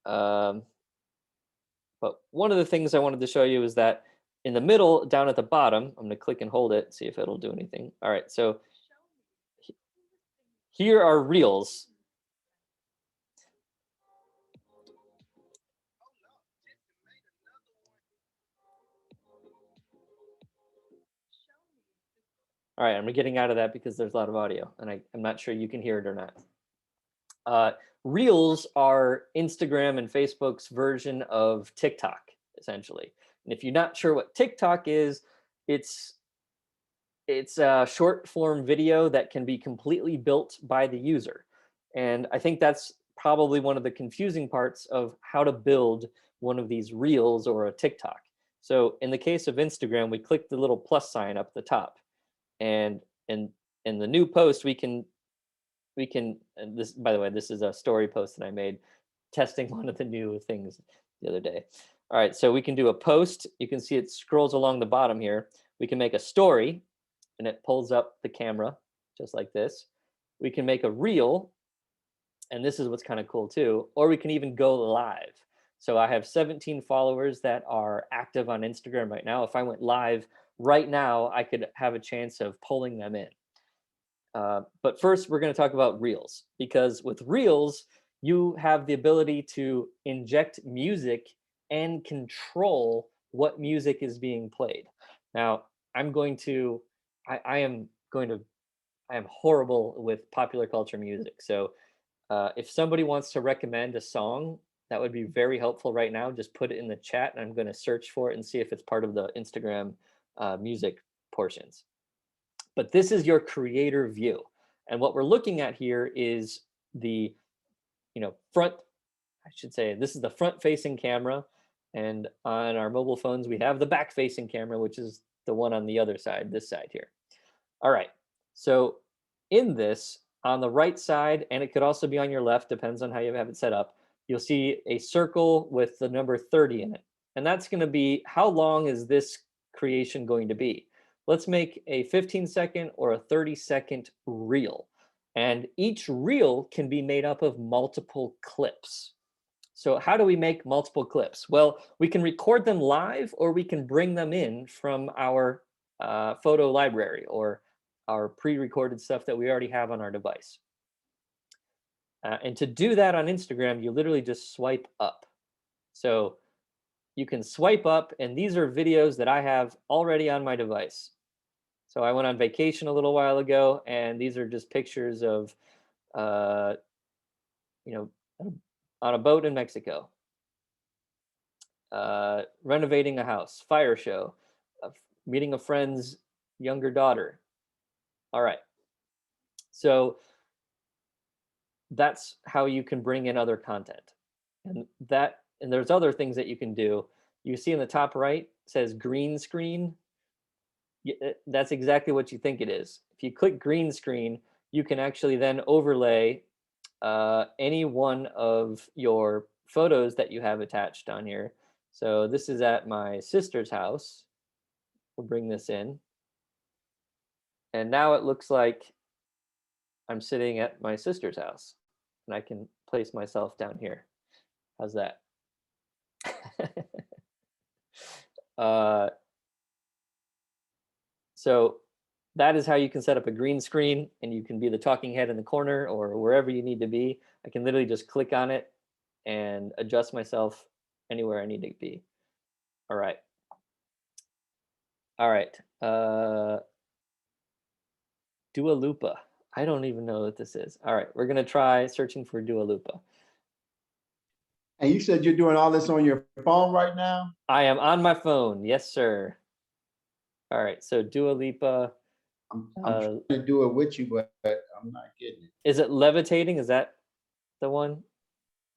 But one of the things I wanted to show you is that in the middle, down at the bottom, I'm going to click and hold it, see if it'll do anything. All right, so here are Reels. All right, I'm getting out of that because there's a lot of audio, and I'm not sure you can hear it or not. Reels are Instagram and Facebook's version of TikTok, essentially. And if you're not sure what TikTok is, it's a short form video that can be completely built by the user. And I think that's probably one of the confusing parts of how to build one of these Reels or a TikTok. So in the case of Instagram, we click the little plus sign up the top. And in the new post, we can, and this, by the way, this is a story post that I made testing one of the new things the other day. All right, so we can do a post. You can see it scrolls along the bottom here. We can make a story, and it pulls up the camera just like this. We can make a reel, and this is what's kind of cool too, or we can even go live. So I have 17 followers that are active on Instagram right now. If I went live right now, I could have a chance of pulling them in. But first, we're going to talk about Reels, because with Reels, you have the ability to inject music and control what music is being played. Now, I am horrible with popular culture music. So if somebody wants to recommend a song that would be very helpful right now, just put it in the chat, and I'm going to search for it and see if it's part of the Instagram music portions. But this is your creator view. And what we're looking at here is the front, I should say, this is the front facing camera. And on our mobile phones, we have the back facing camera, which is the one on the other side, this side here. All right. So in this, on the right side, and it could also be on your left, depends on how you have it set up, you'll see a circle with the number 30 in it. And that's going to be how long is this creation going to be. Let's make a 15-second or a 30-second reel. And each reel can be made up of multiple clips. So how do we make multiple clips? Well, we can record them live, or we can bring them in from our photo library or our pre-recorded stuff that we already have on our device. And to do that on Instagram, you literally just swipe up. So you can swipe up, and these are videos that I have already on my device. So I went on vacation a little while ago, and these are just pictures of, you know, on a boat in Mexico, renovating a house, fire show, meeting a friend's younger daughter. All right. So that's how you can bring in other content. And there's other things that you can do. You see in the top right says green screen. That's exactly what you think it is. If you click green screen, you can actually then overlay any one of your photos that you have attached on here. So this is at my sister's house. We'll bring this in. And now it looks like I'm sitting at my sister's house, and I can place myself down here. How's that? So that is how you can set up a green screen, and you can be the talking head in the corner or wherever you need to be. I can literally just click on it and adjust myself anywhere I need to be. All right. All right. Dua Lipa. I don't even know what this is. All right, we're gonna try searching for Dua Lipa. And you said you're doing all this on your phone right now? I am on my phone. Yes, sir. All right, so Dua Lipa. I'm trying to do it with you, but I'm not getting it. Is it Levitating? Is that the one?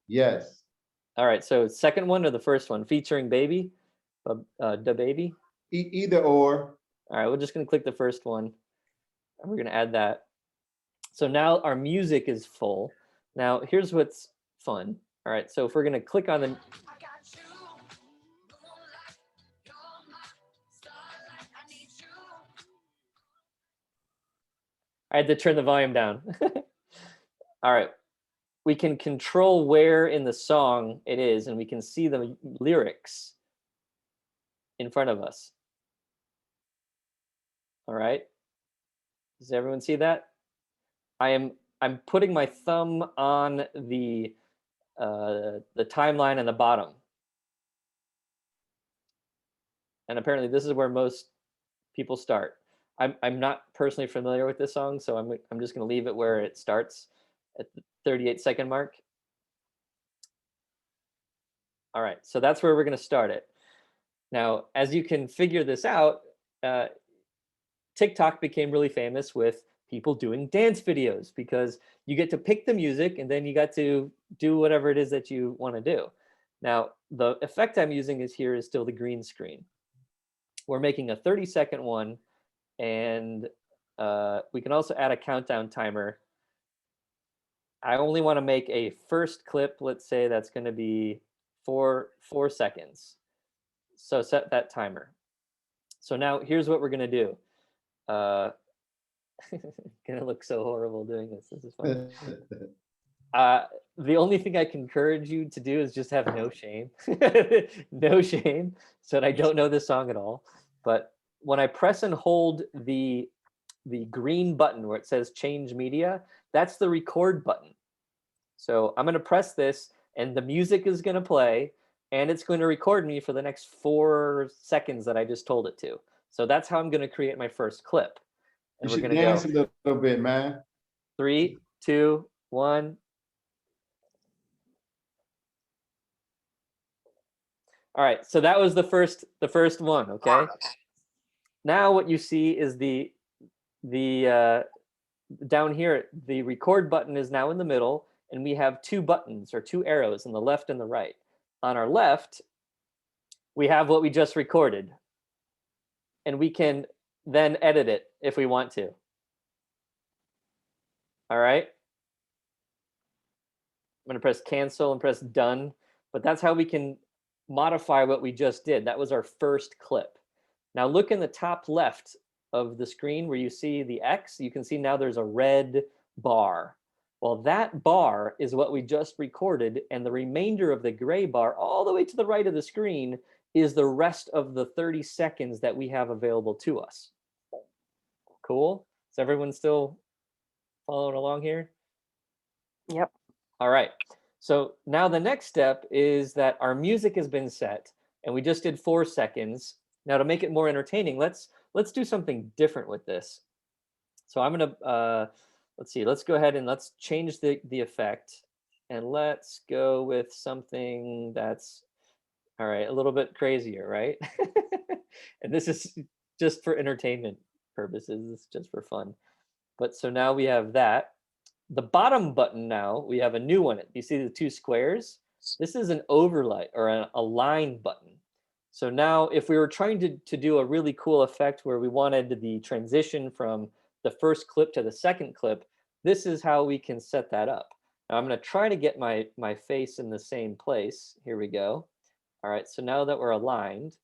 Yes. All right, so second one or the first one? Featuring Baby? Da Baby? Either or. All right, we're just gonna click the first one. And we're gonna add that. So now our music is full. Now here's what's fun. All right, so if we're gonna click on the, I had to turn the volume down. All right, we can control where in the song it is, and we can see the lyrics in front of us. All right, does everyone see that? I'm putting my thumb on the timeline in the bottom. And apparently this is where most people start. I'm not personally familiar with this song, so I'm just gonna leave it where it starts at the 38-second mark. All right, so that's where we're gonna start it. Now, as you can figure this out, TikTok became really famous with people doing dance videos because you get to pick the music and then you got to do whatever it is that you want to do. Now, the effect I'm using is still the green screen. We're making a 30-second one, and we can also add a countdown timer. I only want to make a first clip. Let's say that's going to be 4 seconds. So set that timer. So now here's what we're going to do. Gonna look so horrible doing this. This is fun. The only thing I can encourage you to do is just have no shame. No shame. So that I don't know this song at all. But when I press and hold the green button where it says change media, that's the record button. So I'm gonna press this and the music is gonna play and it's going to record me for the next 4 seconds that I just told it to. So that's how I'm gonna create my first clip. And You we're should gonna dance go a little bit, man. 3, 2, 1. All right, so that was the first one, okay? Now what you see is the down here, the record button is now in the middle, and we have 2 buttons or 2 arrows on the left and the right. On our left, we have what we just recorded, and we can then edit it if we want to. All right. I'm gonna press cancel and press done, but that's how we can modify what we just did. That was our first clip. Now look in the top left of the screen where you see the X, you can see now there's a red bar. Well, that bar is what we just recorded, and the remainder of the gray bar all the way to the right of the screen is the rest of the 30 seconds that we have available to us. Cool? Is everyone still following along here? Yep. All right. So now the next step is that our music has been set. And we just did 4 seconds. Now to make it more entertaining, let's do something different with this. So I'm gonna, let's see, let's go ahead and let's change the effect. And let's go with something that's, all right, a little bit crazier, right? And this is just for entertainment purposes. It's just for fun. But so now we have that. The bottom button now, we have a new one. You see the 2 squares? This is an overlay or a line button. So now if we were trying to do a really cool effect where we wanted the transition from the first clip to the second clip, this is how we can set that up. Now I'm going to try to get my face in the same place. Here we go. All right, so now that we're aligned,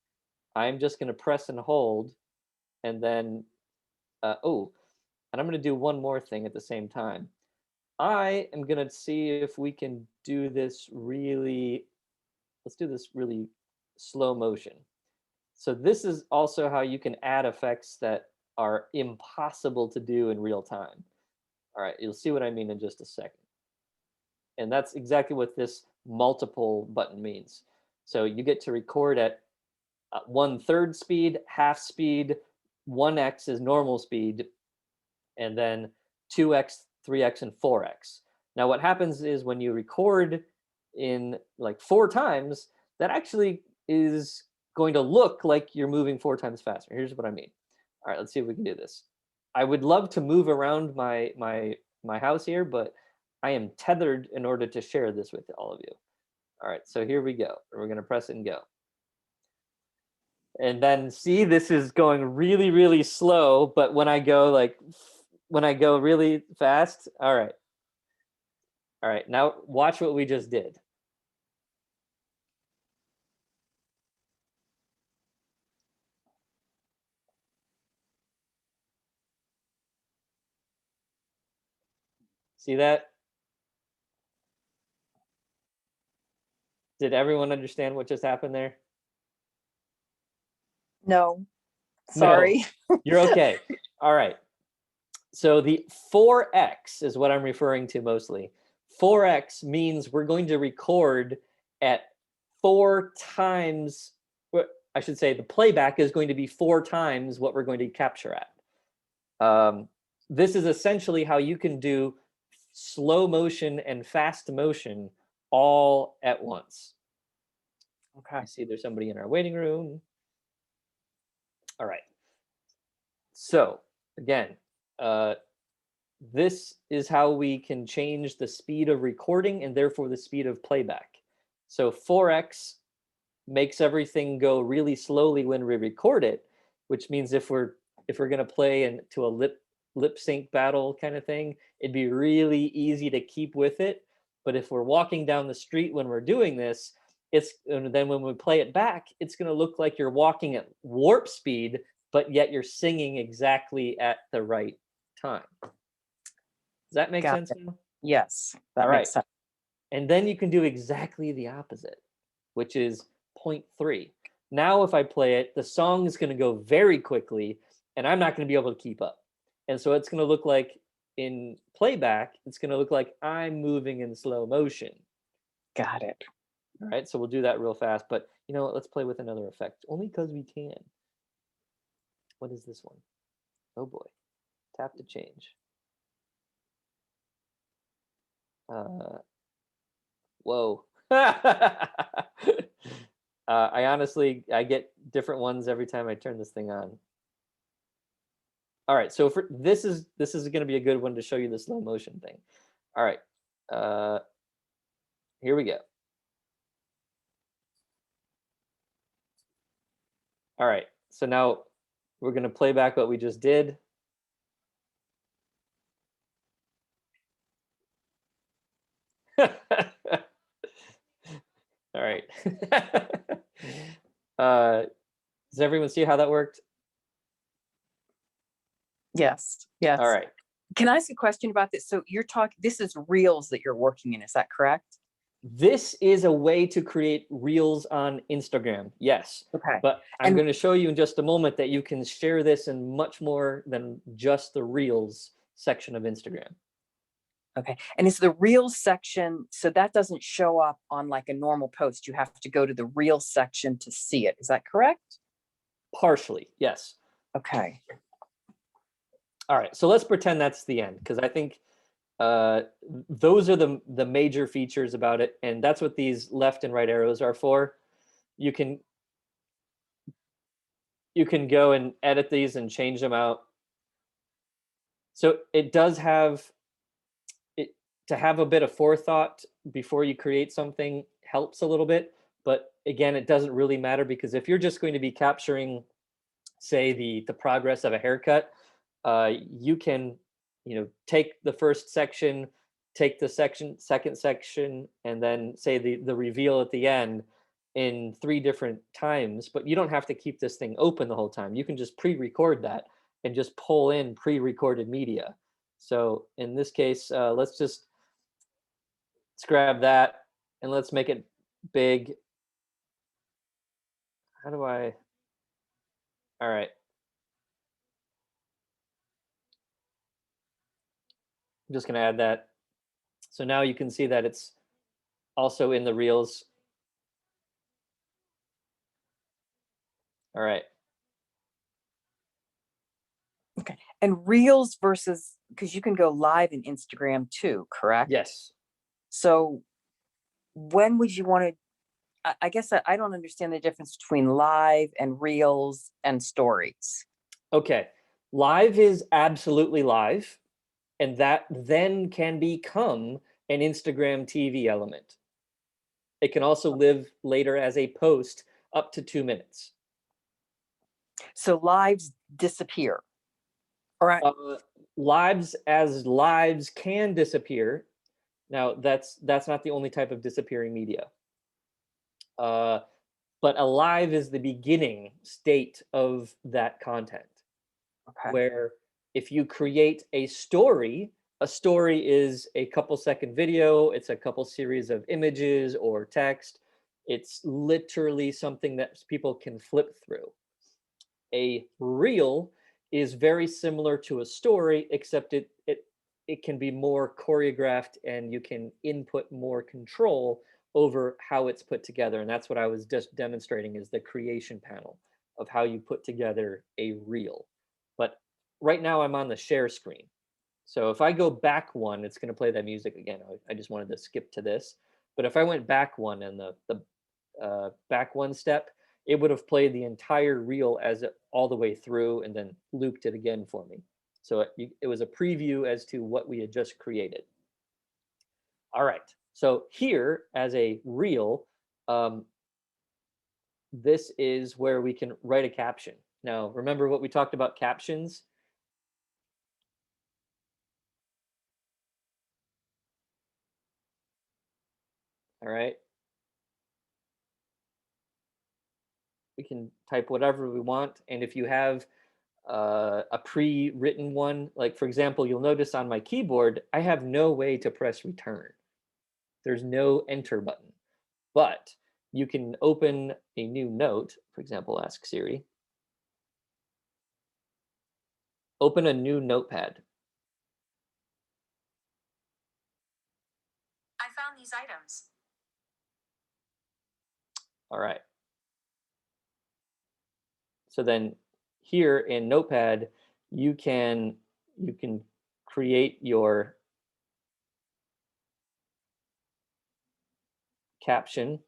I'm just going to press and hold, and then, and I'm going to do one more thing at the same time. I am going to see if we can do this really, let's do this really slow motion. So this is also how you can add effects that are impossible to do in real time. All right, you'll see what I mean in just a second. And that's exactly what this multiple button means. So you get to record at 1/3 speed, half speed, 1x is normal speed, and then 2x, 3x, and 4x. Now what happens is when you record in like 4 times, that actually is going to look like you're moving 4 times faster. Here's what I mean. All right, let's see if we can do this. I would love to move around my house here, but I am tethered in order to share this with all of you. All right, so here we go. We're going to press it and go. And then see, this is going really, really slow, but when I go really fast, all right. All right, now watch what we just did. See that? Did everyone understand what just happened there? No, No. sorry. You're okay. All right. So the 4x is what I'm referring to mostly. 4x means we're going to record at 4 times, I should say the playback is going to be 4 times what we're going to capture at. This is essentially how you can do slow motion and fast motion all at once. Okay. I see there's somebody in our waiting room. All right. So again, this is how we can change the speed of recording and therefore the speed of playback. So 4x makes everything go really slowly when we record it, which means if we're going to play into a lip sync battle kind of thing, it'd be really easy to keep with it. But if we're walking down the street when we're doing this, and then when we play it back, it's going to look like you're walking at warp speed, but yet you're singing exactly at the right time. Does that make Got sense it. now? Yes, that All makes right. sense. And then you can do exactly the opposite, which is 0.3. Now, if I play it, the song is going to go very quickly, and I'm not going to be able to keep up. And so it's going to look like in playback, it's going to look like I'm moving in slow motion. Got it. All right, so we'll do that real fast. But you know what? Let's play with another effect, only because we can. What is this one? Oh boy. Tap to change. Whoa. I get different ones every time I turn this thing on. All right, so this is going to be a good one to show you the slow motion thing. All right, here we go. All right, so now we're going to play back what we just did. All right. Does everyone see how that worked? Yes, yes. All right. Can I ask a question about this? So this is Reels that you're working in, is that correct? This is a way to create Reels on Instagram. Yes. Okay. But I'm And- going to show you in just a moment that you can share this in much more than just the Reels section of Instagram. Okay, and is the Reels section, so that doesn't show up on like a normal post, you have to go to the Reels section to see it, is that correct? Partially, yes. Okay, All right, so let's pretend that's the end, because I think those are the major features about it, and that's what these left and right arrows are for. You can go and edit these and change them out. So it does have it to have a bit of forethought before you create something helps a little bit, but again, it doesn't really matter, because if you're just going to be capturing, say, the progress of a haircut, you can, take the first section, take the second section, and then say the reveal at the end in 3 different times. But you don't have to keep this thing open the whole time. You can just pre-record that and just pull in pre-recorded media. So in this case, let's grab that and let's make it big. How do I? All right. I'm just going to add that. So now you can see that it's also in the Reels. All right. and Reels versus, because you can go live in Instagram too, correct? Yes. So when would you want to, I guess I don't understand the difference between live and Reels and stories. Okay. Live is absolutely live, and that then can become an Instagram TV element. It can also live later as a post up to 2 minutes. So lives disappear. All right, Lives can disappear. Now that's not the only type of disappearing media. But a live is the beginning state of that content, okay, where if you create a story is a couple second video, it's a couple series of images or text. It's literally something that people can flip through. A reel is very similar to a story, except it can be more choreographed and you can input more control over how it's put together. And that's what I was just demonstrating, is the creation panel of how you put together a reel. But right now I'm on the share screen. So if I go back one, it's going to play that music again. I just wanted to skip to this. But if I went back one and the back one step, it would have played the entire reel as all the way through and then looped it again for me. So it was a preview as to what we had just created. All right. So here, as a reel, this is where we can write a caption. Now, remember what we talked about captions? All right. We can type whatever we want. And if you have a pre-written one, like for example, you'll notice on my keyboard, I have no way to press return. There's no enter button, but you can open a new note. For example, ask Siri. Open a new notepad. I found these items. All right. So then here in Notepad, you can create your caption,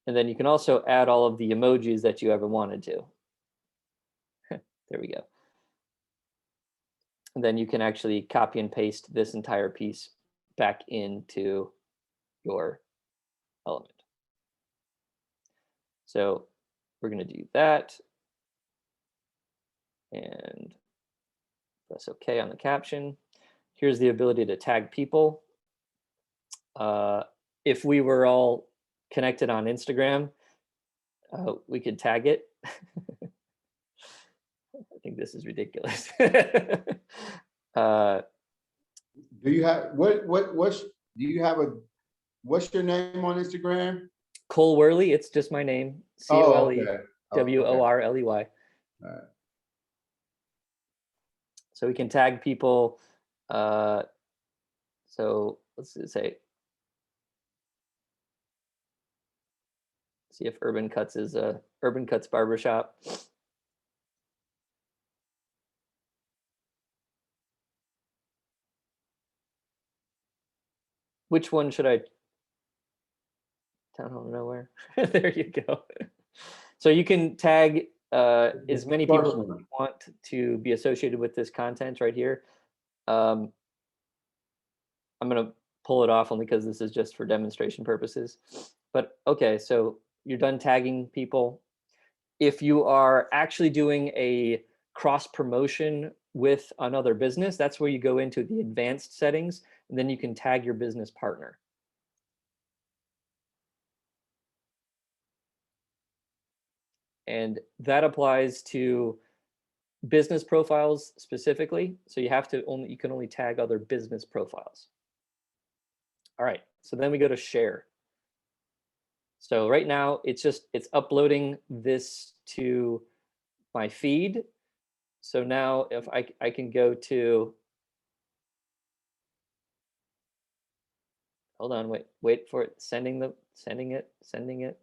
and then you can also add all of the emojis that you ever wanted to. There we go. And then you can actually copy and paste this entire piece back into your element. So we're going to do that and press OK on the caption. Here's the ability to tag people. If we were all connected on Instagram, we could tag it. I think this is ridiculous. Do you have what's do you have what's your name on Instagram? Cole Worley, it's just my name. Oh, Coleworley. okay. Oh, okay. All All right. right. So we can tag people. So let's say, see if Urban Cuts is a Urban Cuts Barbershop. Which one should I? Town Hall Nowhere. There you go. So you can tag as many people as First you one. want to be associated with this content right here. I'm going to pull it off only because this is just for demonstration purposes. But okay, so you're done tagging people. If you are actually doing a cross promotion with another business, that's where you go into the advanced settings, and then you can tag your business partner. And that applies to business profiles specifically. So you can only tag other business profiles. All right, so then we go to share. So right now it's uploading this to my feed. So now if I can go to, hold on, wait for it, sending it.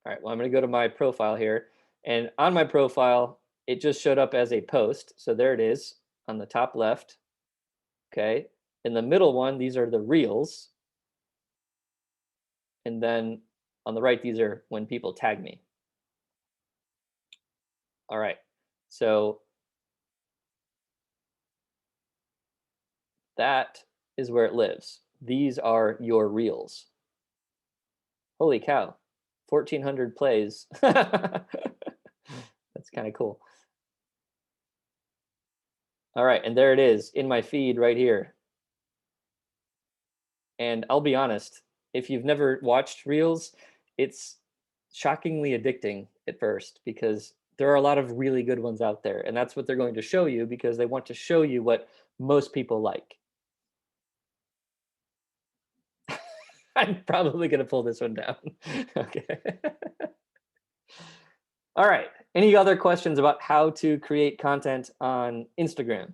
All right, well, I'm going to go to my profile here, and on my profile, it just showed up as a post. So there it is on the top left. Okay, in the middle one, these are the reels. And then on the right, these are when people tag me. All right, so that is where it lives. These are your reels. Holy cow, 1,400 plays. That's kind of cool. All right, and there it is in my feed right here. And I'll be honest, if you've never watched Reels, it's shockingly addicting at first because there are a lot of really good ones out there. And that's what they're going to show you because they want to show you what most people like. I'm probably going to pull this one down. Okay. All right. Any other questions about how to create content on Instagram?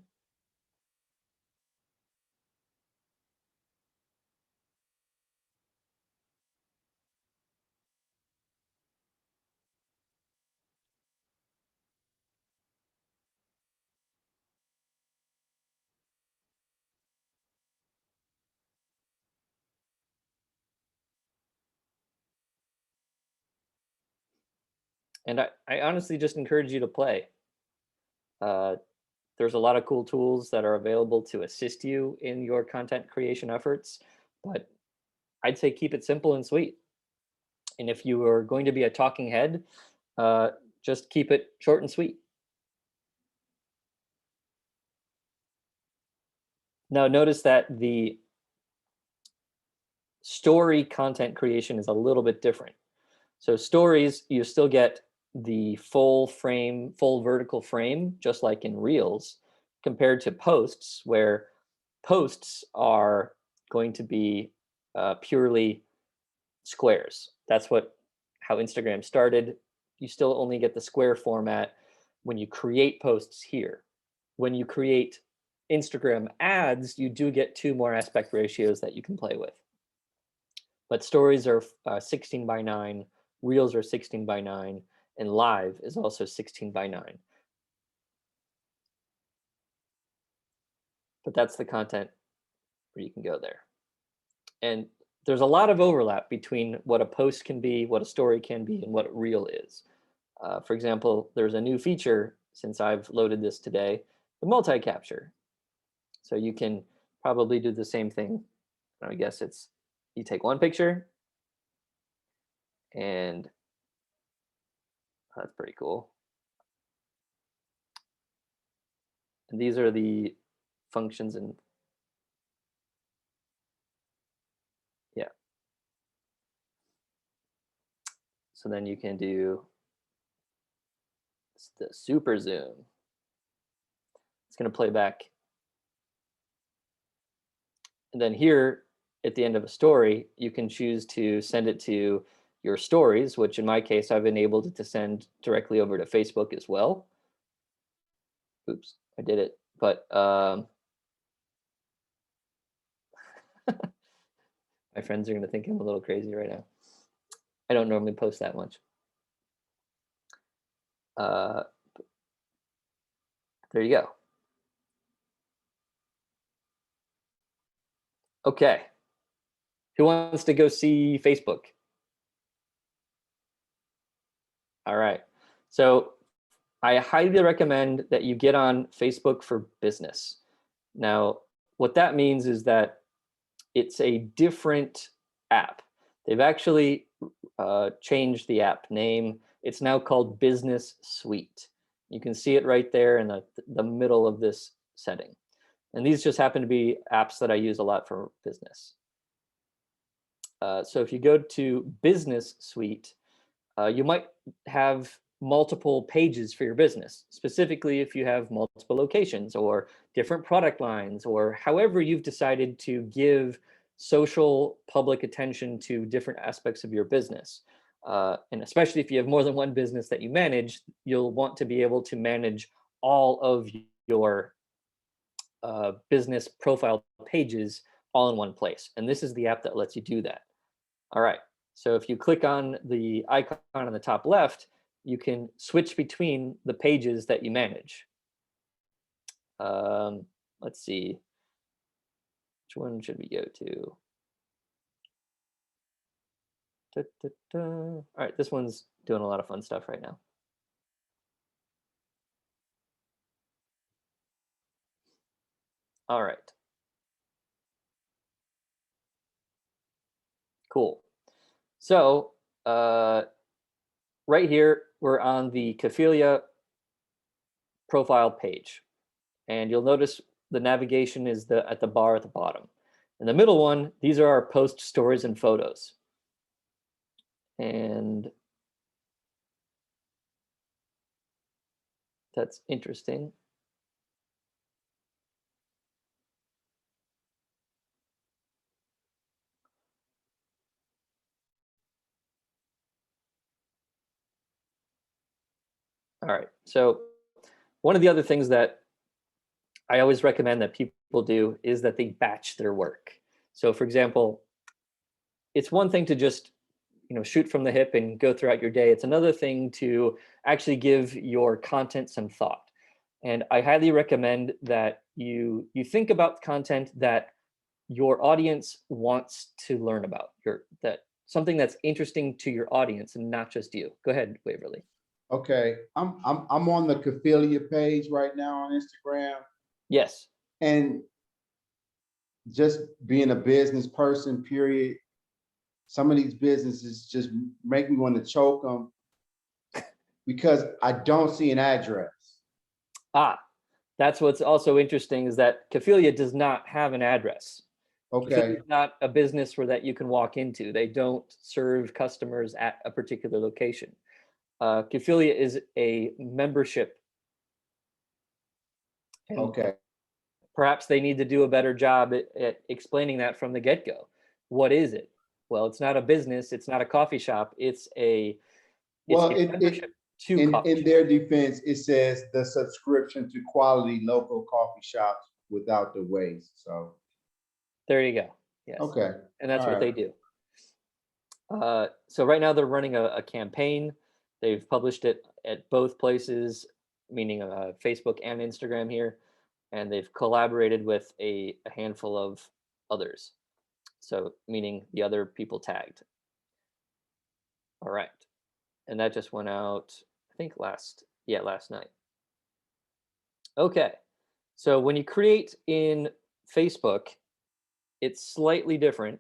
And I honestly just encourage you to play. There's a lot of cool tools that are available to assist you in your content creation efforts, but I'd say keep it simple and sweet. And if you are going to be a talking head, just keep it short and sweet. Now, notice that the story content creation is a little bit different. So stories, you still get the full frame, full vertical frame, just like in Reels, compared to posts, where posts are going to be purely squares. That's how Instagram started. You still only get the square format when you create posts here. When you create Instagram ads, you do get 2 more aspect ratios that you can play with. But stories are 16:9, reels are 16:9, and live is also 16:9. But that's the content where you can go there. And there's a lot of overlap between what a post can be, what a story can be, and what a reel is. For example, there's a new feature since I've loaded this today, the multi-capture. So you can probably do the same thing. I guess it's you take one picture and that's pretty cool. And these are the functions and yeah. So then you can do the super zoom. It's going to play back. And then here at the end of a story, you can choose to send it to your stories, which in my case, I've enabled it to send directly over to Facebook as well. Oops, I did it. But my friends are going to think I'm a little crazy right now. I don't normally post that much. There you go. Okay. Who wants to go see Facebook? All right. So I highly recommend that you get on Facebook for Business. Now, what that means is that it's a different app. They've actually changed the app name. It's now called Business Suite. You can see it right there in the middle of this setting. And these just happen to be apps that I use a lot for business. So if you go to Business Suite, you might have multiple pages for your business, specifically if you have multiple locations or different product lines, or however you've decided to give social public attention to different aspects of your business. And especially if you have more than one business that you manage, you'll want to be able to manage all of your business profile pages all in one place. And this is the app that lets you do that. All right. So if you click on the icon on the top left, you can switch between the pages that you manage. Let's see. Which one should we go to? All right, this one's doing a lot of fun stuff right now. All right. Cool. So right here, we're on the Cophelia profile page. And you'll notice the navigation is at the bar at the bottom. In the middle one, these are our post stories and photos. And that's interesting. All right, so one of the other things that I always recommend that people do is that they batch their work. So for example, it's one thing to just shoot from the hip and go throughout your day. It's another thing to actually give your content some thought. And I highly recommend that you think about content that your audience wants to learn about, that something that's interesting to your audience and not just you. Go ahead, Waverly. Okay, I'm on the Cophelia page right now on Instagram, Yes. and just being a business person, period, some of these businesses just make me want to choke them because I don't see an address. That's what's also interesting, is that Cophelia does not have an address. Okay, It's not a business that you can walk into. They don't serve customers at a particular location. Cophelia is a membership. And okay, perhaps they need to do a better job at explaining that from the get-go. What is it? Well, it's not a business. It's not a coffee shop. It's a membership to in coffee their defense, it says the subscription to quality local coffee shops without the waste. So there you go. Yes. okay, And that's all what they right. do. So right now they're running a campaign. They've published it at both places, meaning Facebook and Instagram here, and they've collaborated with a handful of others. So meaning the other people tagged. All right. And that just went out, I think last night. Okay. So when you create in Facebook, it's slightly different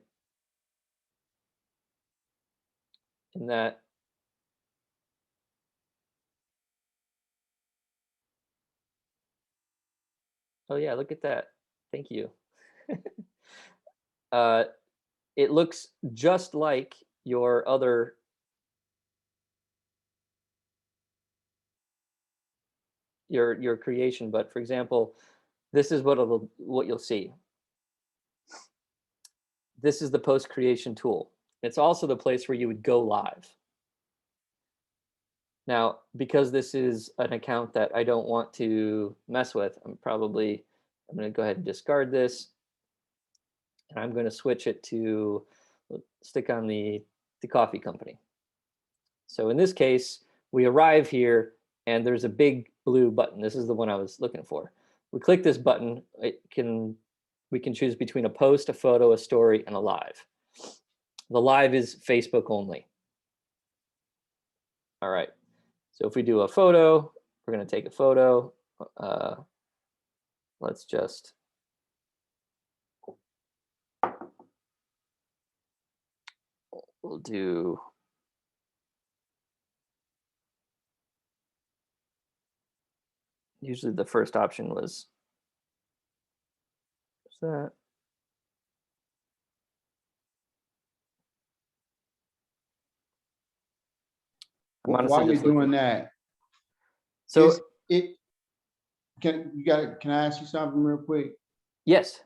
in that oh yeah, look at that. Thank you. It looks just like your other your creation, but for example, this is what you'll see. This is the post creation tool. It's also the place where you would go live. Now, because this is an account that I don't want to mess with, I'm going to go ahead and discard this. And I'm going to switch it to stick on the coffee company. So in this case, we arrive here and there's a big blue button. This is the one I was looking for. We click this button, we can choose between a post, a photo, a story, and a live. The live is Facebook only. All right. So if we do a photo, we're going to take a photo. Let's just we'll do usually the first option was that. While you're doing that, So can I ask you something real quick? yes.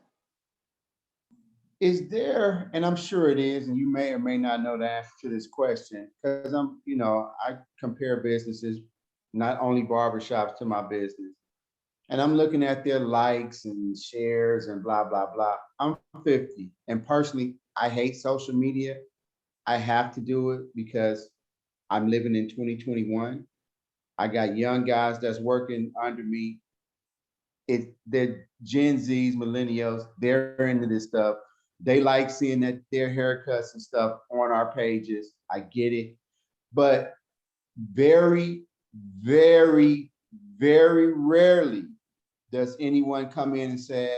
Is there, and I'm sure it is, and you may or may not know the answer to this question, because I compare businesses, not only barbershops, to my business. And I'm looking at their likes and shares and blah, blah, blah. I'm 50. And personally, I hate social media. I have to do it because I'm living in 2021. I got young guys that's working under me. They're Gen Zs, millennials, they're into this stuff. They like seeing that their haircuts and stuff on our pages. I get it. But very, very, very rarely does anyone come in and say,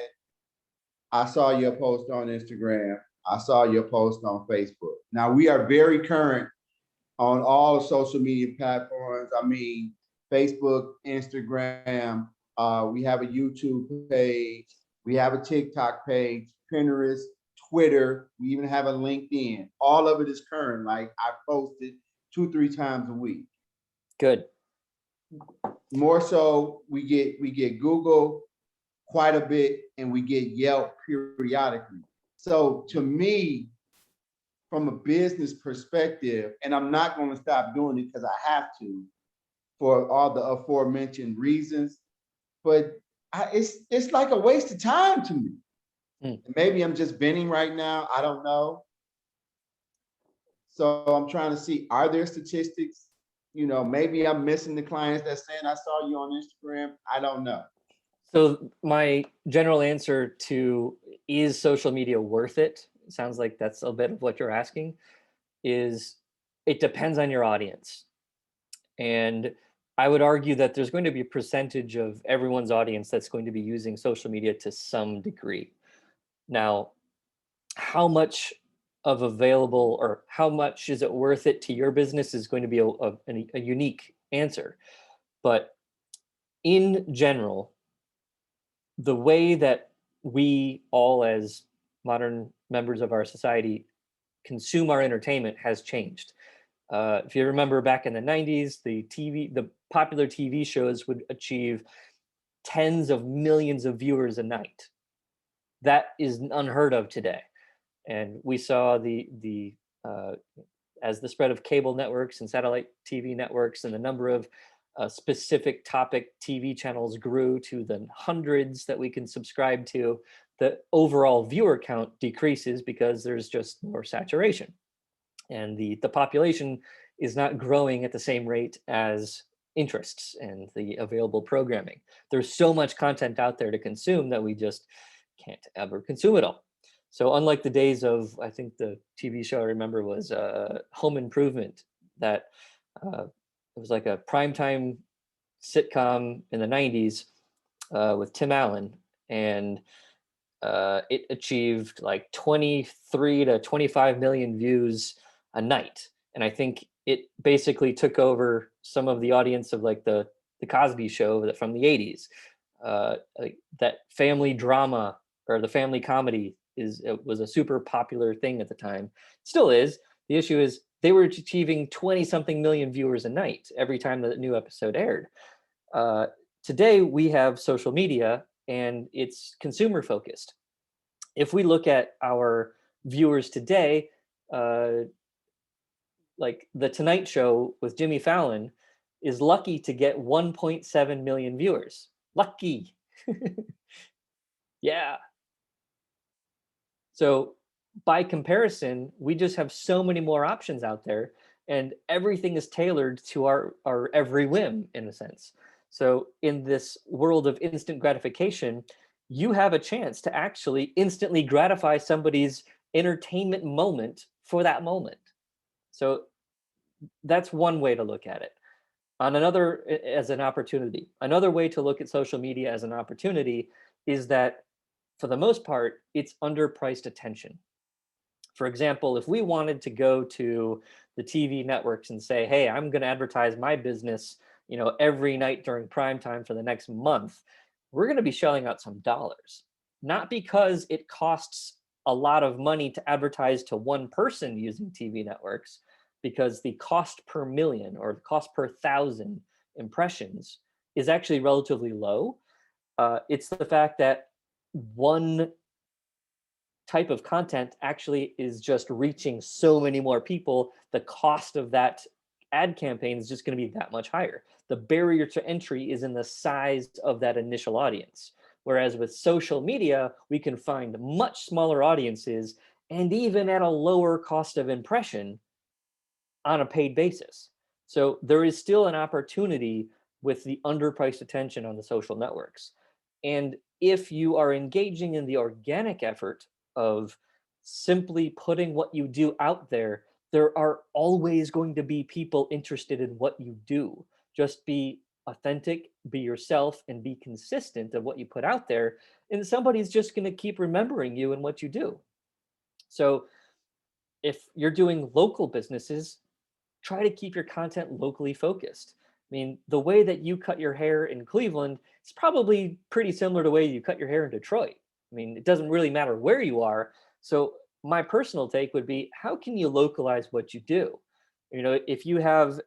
I saw your post on Instagram. I saw your post on Facebook. Now, we are very current on all social media platforms. I mean, Facebook, Instagram, we have a YouTube page, we have a TikTok page, Pinterest, Twitter, we even have a LinkedIn. All of it is current. Like, I post it 2-3 times a week. Good. More so, we get Google quite a bit, and we get Yelp periodically. So to me, from a business perspective, and I'm not going to stop doing it because I have to, for all the aforementioned reasons, but it's like a waste of time to me. Maybe I'm just venting right now. I don't know. So I'm trying to see, are there statistics? Maybe I'm missing the clients that's saying I saw you on Instagram. I don't know. So my general answer to is social media worth it? Sounds like that's a bit of what you're asking. Is it depends on your audience. And I would argue that there's going to be a percentage of everyone's audience that's going to be using social media to some degree. Now, how much of available or how much is it worth it to your business is going to be a unique answer. But in general, the way that we all as modern members of our society consume our entertainment has changed. If you remember back in the 90s, the popular TV shows would achieve tens of millions of viewers a night. That is unheard of today. And we saw as the spread of cable networks and satellite TV networks and the number of specific topic TV channels grew to the hundreds that we can subscribe to, the overall viewer count decreases because there's just more saturation. And the population is not growing at the same rate as interests and the available programming. There's so much content out there to consume that we just can't ever consume it all. So unlike the days of, I think the TV show I remember was Home Improvement, that it was like a primetime sitcom in the 90s with Tim Allen, and it achieved like 23 to 25 million views a night. And I think it basically took over some of the audience of like the Cosby Show from the 80s. Like that family drama or the family comedy was a super popular thing at the time. Still is. The issue is they were achieving 20 something million viewers a night every time the new episode aired. Today we have social media and it's consumer focused. If we look at our viewers today, like The Tonight Show with Jimmy Fallon is lucky to get 1.7 million viewers. Lucky. Yeah. So by comparison, we just have so many more options out there, and everything is tailored to our every whim in a sense. So in this world of instant gratification, you have a chance to actually instantly gratify somebody's entertainment moment for that moment. So that's one way to look at it. On another, as an opportunity, another way to look at social media as an opportunity is that for the most part, it's underpriced attention. For example, if we wanted to go to the TV networks and say, hey, I'm going to advertise my business, every night during prime time for the next month, we're going to be shelling out some dollars. Not because it costs a lot of money to advertise to one person using TV networks, because the cost per million or the cost per 1,000 impressions is actually relatively low. It's the fact that one type of content actually is just reaching so many more people. The cost of that ad campaign is just going to be that much higher. The barrier to entry is in the size of that initial audience. Whereas with social media, we can find much smaller audiences and even at a lower cost of impression on a paid basis. So there is still an opportunity with the underpriced attention on the social networks. And if you are engaging in the organic effort of simply putting what you do out there, there are always going to be people interested in what you do. Just be authentic, be yourself, and be consistent of what you put out there. And somebody's just going to keep remembering you and what you do. So if you're doing local businesses, try to keep your content locally focused. I mean, the way that you cut your hair in Cleveland is probably pretty similar to the way you cut your hair in Detroit. I mean, it doesn't really matter where you are. So my personal take would be, how can you localize what you do? If you have,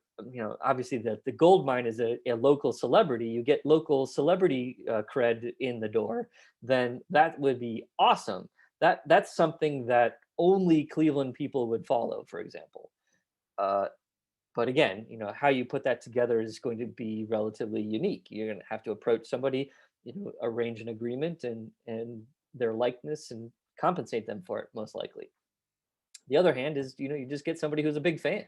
obviously the gold mine is a local celebrity, you get local celebrity cred in the door, then that would be awesome. That's something that only Cleveland people would follow, for example. But again, how you put that together is going to be relatively unique. You're going to have to approach somebody, arrange an agreement and their likeness and compensate them for it, most likely. The other hand is, you just get somebody who's a big fan.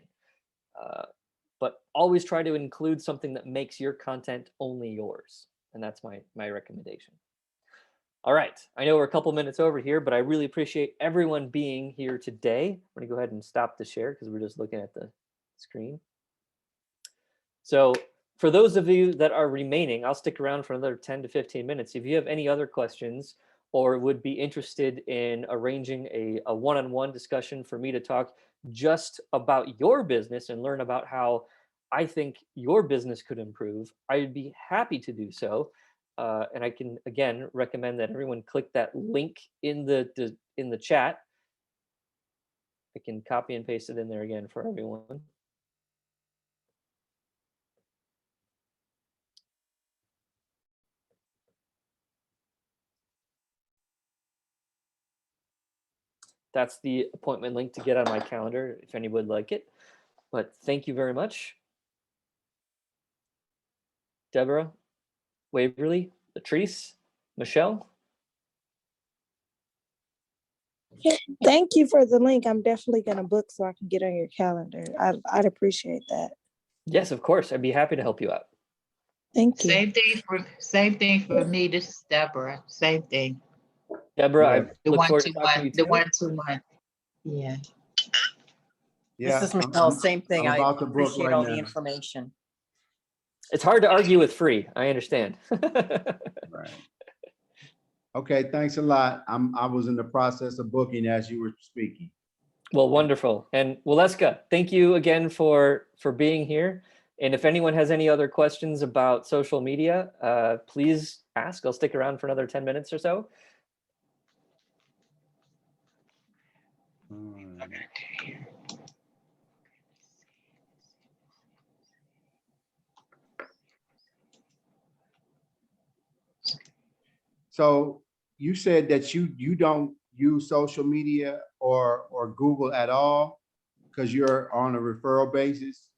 But always try to include something that makes your content only yours. And that's my recommendation. All right, I know we're a couple minutes over here, but I really appreciate everyone being here today. I'm going to go ahead and stop the share because we're just looking at the screen. So for those of you that are remaining, I'll stick around for another 10 to 15 minutes. If you have any other questions or would be interested in arranging a one-on-one discussion for me to talk just about your business and learn about how I think your business could improve, I'd be happy to do so. And I can, again, recommend that everyone click that link in the chat. I can copy and paste it in there again for everyone. That's the appointment link to get on my calendar if anyone would like it. But thank you very much. Deborah, Waverly, Latrice, Michelle. Thank you for the link. I'm definitely going to book so I can get on your calendar. I'd appreciate that. Yes, of course. I'd be happy to help you out. Thank you. Same thing for me. This is Deborah. Same thing. Deborah, Yeah. I The look forward to talking to you the too. 1-to-1. Yeah. Yeah, This is Michelle, same thing. I'm I about to book appreciate right all the now. information. It's hard to argue with free. I understand. Right. Okay, thanks a lot. I was in the process of booking as you were speaking. Well, wonderful. And Waleska, thank you again for being here. And if anyone has any other questions about social media, please ask. I'll stick around for another 10 minutes or so. So you said that you don't use social media or Google at all? Because you're on a referral basis?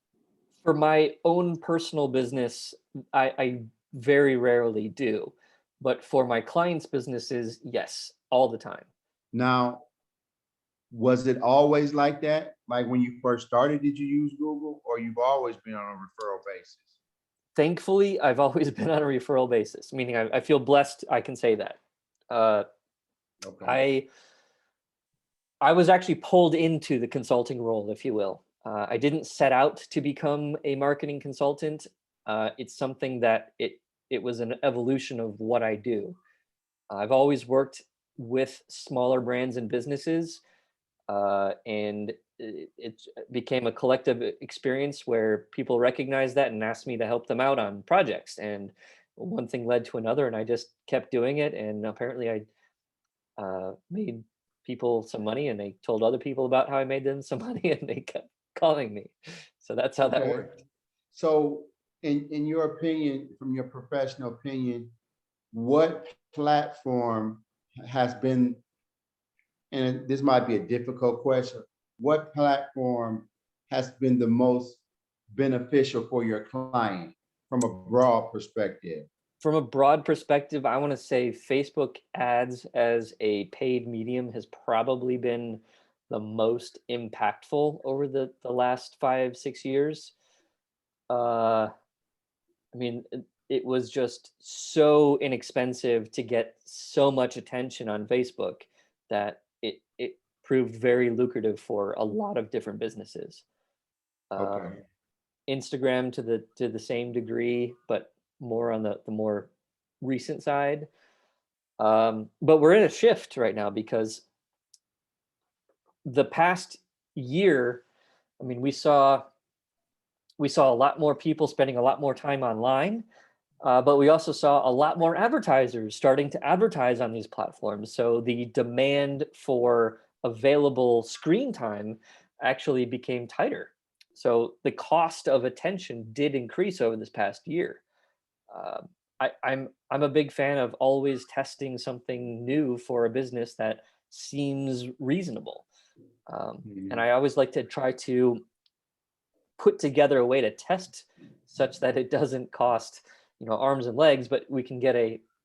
For my own personal business, I very rarely do. But for my clients' businesses, yes, all the time. Now, was it always like that? Like when you first started, did you use Google, or you've always been on a referral basis? Thankfully, I've always been on a referral basis, meaning I feel blessed I can say that. Okay. I was actually pulled into the consulting role, if you will. I didn't set out to become a marketing consultant. It's something that it was an evolution of what I do. I've always worked with smaller brands and businesses, and it became a collective experience where people recognized that and asked me to help them out on projects. And one thing led to another, and I just kept doing it. And apparently, I made people some money, and they told other people about how I made them some money, and they kept calling me. So that's how that Okay. worked. So in your opinion, from your professional opinion, what platform has been, and this might be a difficult question, what platform has been the most beneficial for your client from a broad perspective? From a broad perspective, I want to say Facebook ads as a paid medium has probably been the most impactful over the last 5, 6 years. I mean, it was just so inexpensive to get so much attention on Facebook that it proved very lucrative for a lot of different businesses. Okay. Instagram to the same degree, but more on the more recent side. But we're in a shift right now because the past year, I mean, we saw a lot more people spending a lot more time online, but we also saw a lot more advertisers starting to advertise on these platforms. So the demand for available screen time actually became tighter. So the cost of attention did increase over this past year. Uh, I'm a big fan of always testing something new for a business that seems reasonable, and I always like to try to put together a way to test such that it doesn't cost arms and legs, but we can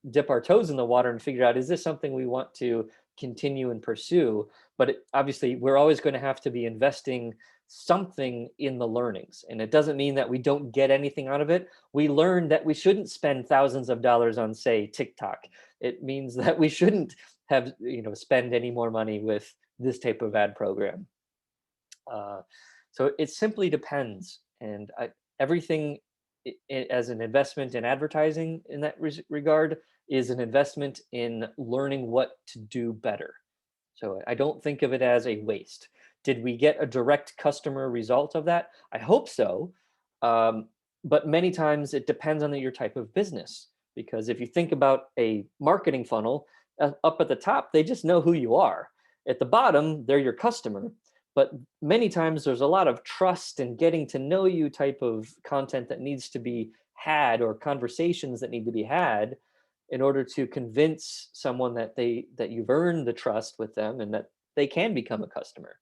dip our toes in the water and figure out, is this something we want to continue and pursue? But obviously we're always going to have to be investing something in the learnings, and it doesn't mean that we don't get anything out of it. We learned that we shouldn't spend thousands of dollars on, say, TikTok. It means that we shouldn't have spend any more money with this type of ad program. So it simply depends, and everything as an investment in advertising in that regard is an investment in learning what to do better. So I don't think of it as a waste. Did we get a direct customer result of that? I hope so, but many times it depends on your type of business. Because if you think about a marketing funnel, up at the top, they just know who you are. At the bottom, they're your customer. But many times there's a lot of trust and getting to know you type of content that needs to be had, or conversations that need to be had in order to convince someone that you've earned the trust with them and that they can become a customer.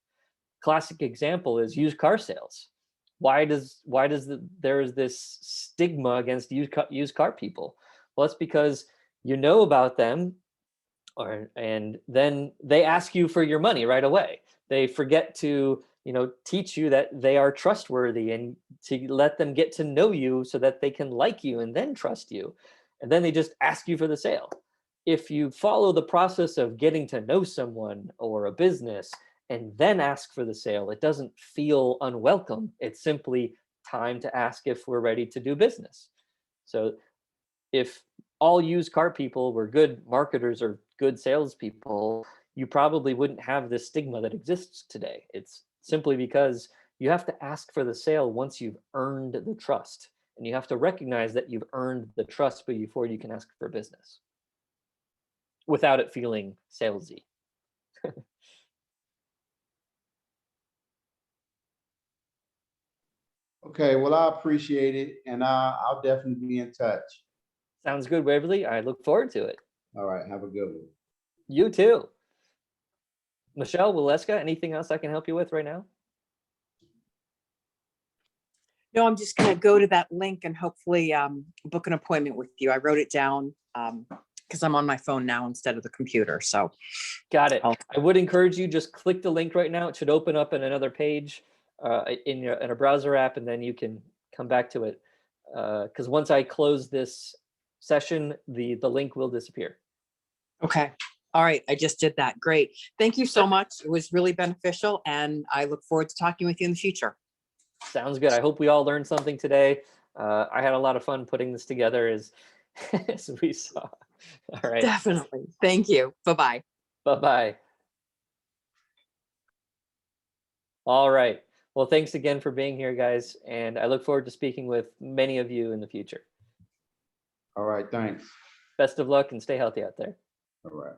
Classic example is used car sales. Why there is this stigma against used car people? Well, it's because you know about them, and then they ask you for your money right away. They forget to teach you that they are trustworthy, and to let them get to know you so that they can like you and then trust you, and then they just ask you for the sale. If you follow the process of getting to know someone or a business and then ask for the sale, it doesn't feel unwelcome. It's simply time to ask if we're ready to do business. So if all used car people were good marketers or good salespeople, you probably wouldn't have this stigma that exists today. It's simply because you have to ask for the sale once you've earned the trust. And you have to recognize that you've earned the trust before you can ask for business without it feeling salesy. Okay, well, I appreciate it, and I'll definitely be in touch. Sounds good, Waverly. I look forward to it. All right, have a good one. You too. Michelle, Waleska, anything else I can help you with right now? No, I'm just gonna go to that link and hopefully book an appointment with you. I wrote it down because I'm on my phone now instead of the computer. So Got it. Oh. I would encourage you, just click the link right now. It should open up in another page in a browser app, and then you can come back to it. Because once I close this session, the link will disappear. okay. All right, I just did that. Great. Thank you so much. It was really beneficial, and I look forward to talking with you in the future. Sounds good. I hope we all learned something today. I had a lot of fun putting this together as we saw. All right. Definitely. Thank you. Bye-bye. Bye-bye. All right. Well, thanks again for being here, guys. And I look forward to speaking with many of you in the future. All right, thanks. Best of luck and stay healthy out there. All right.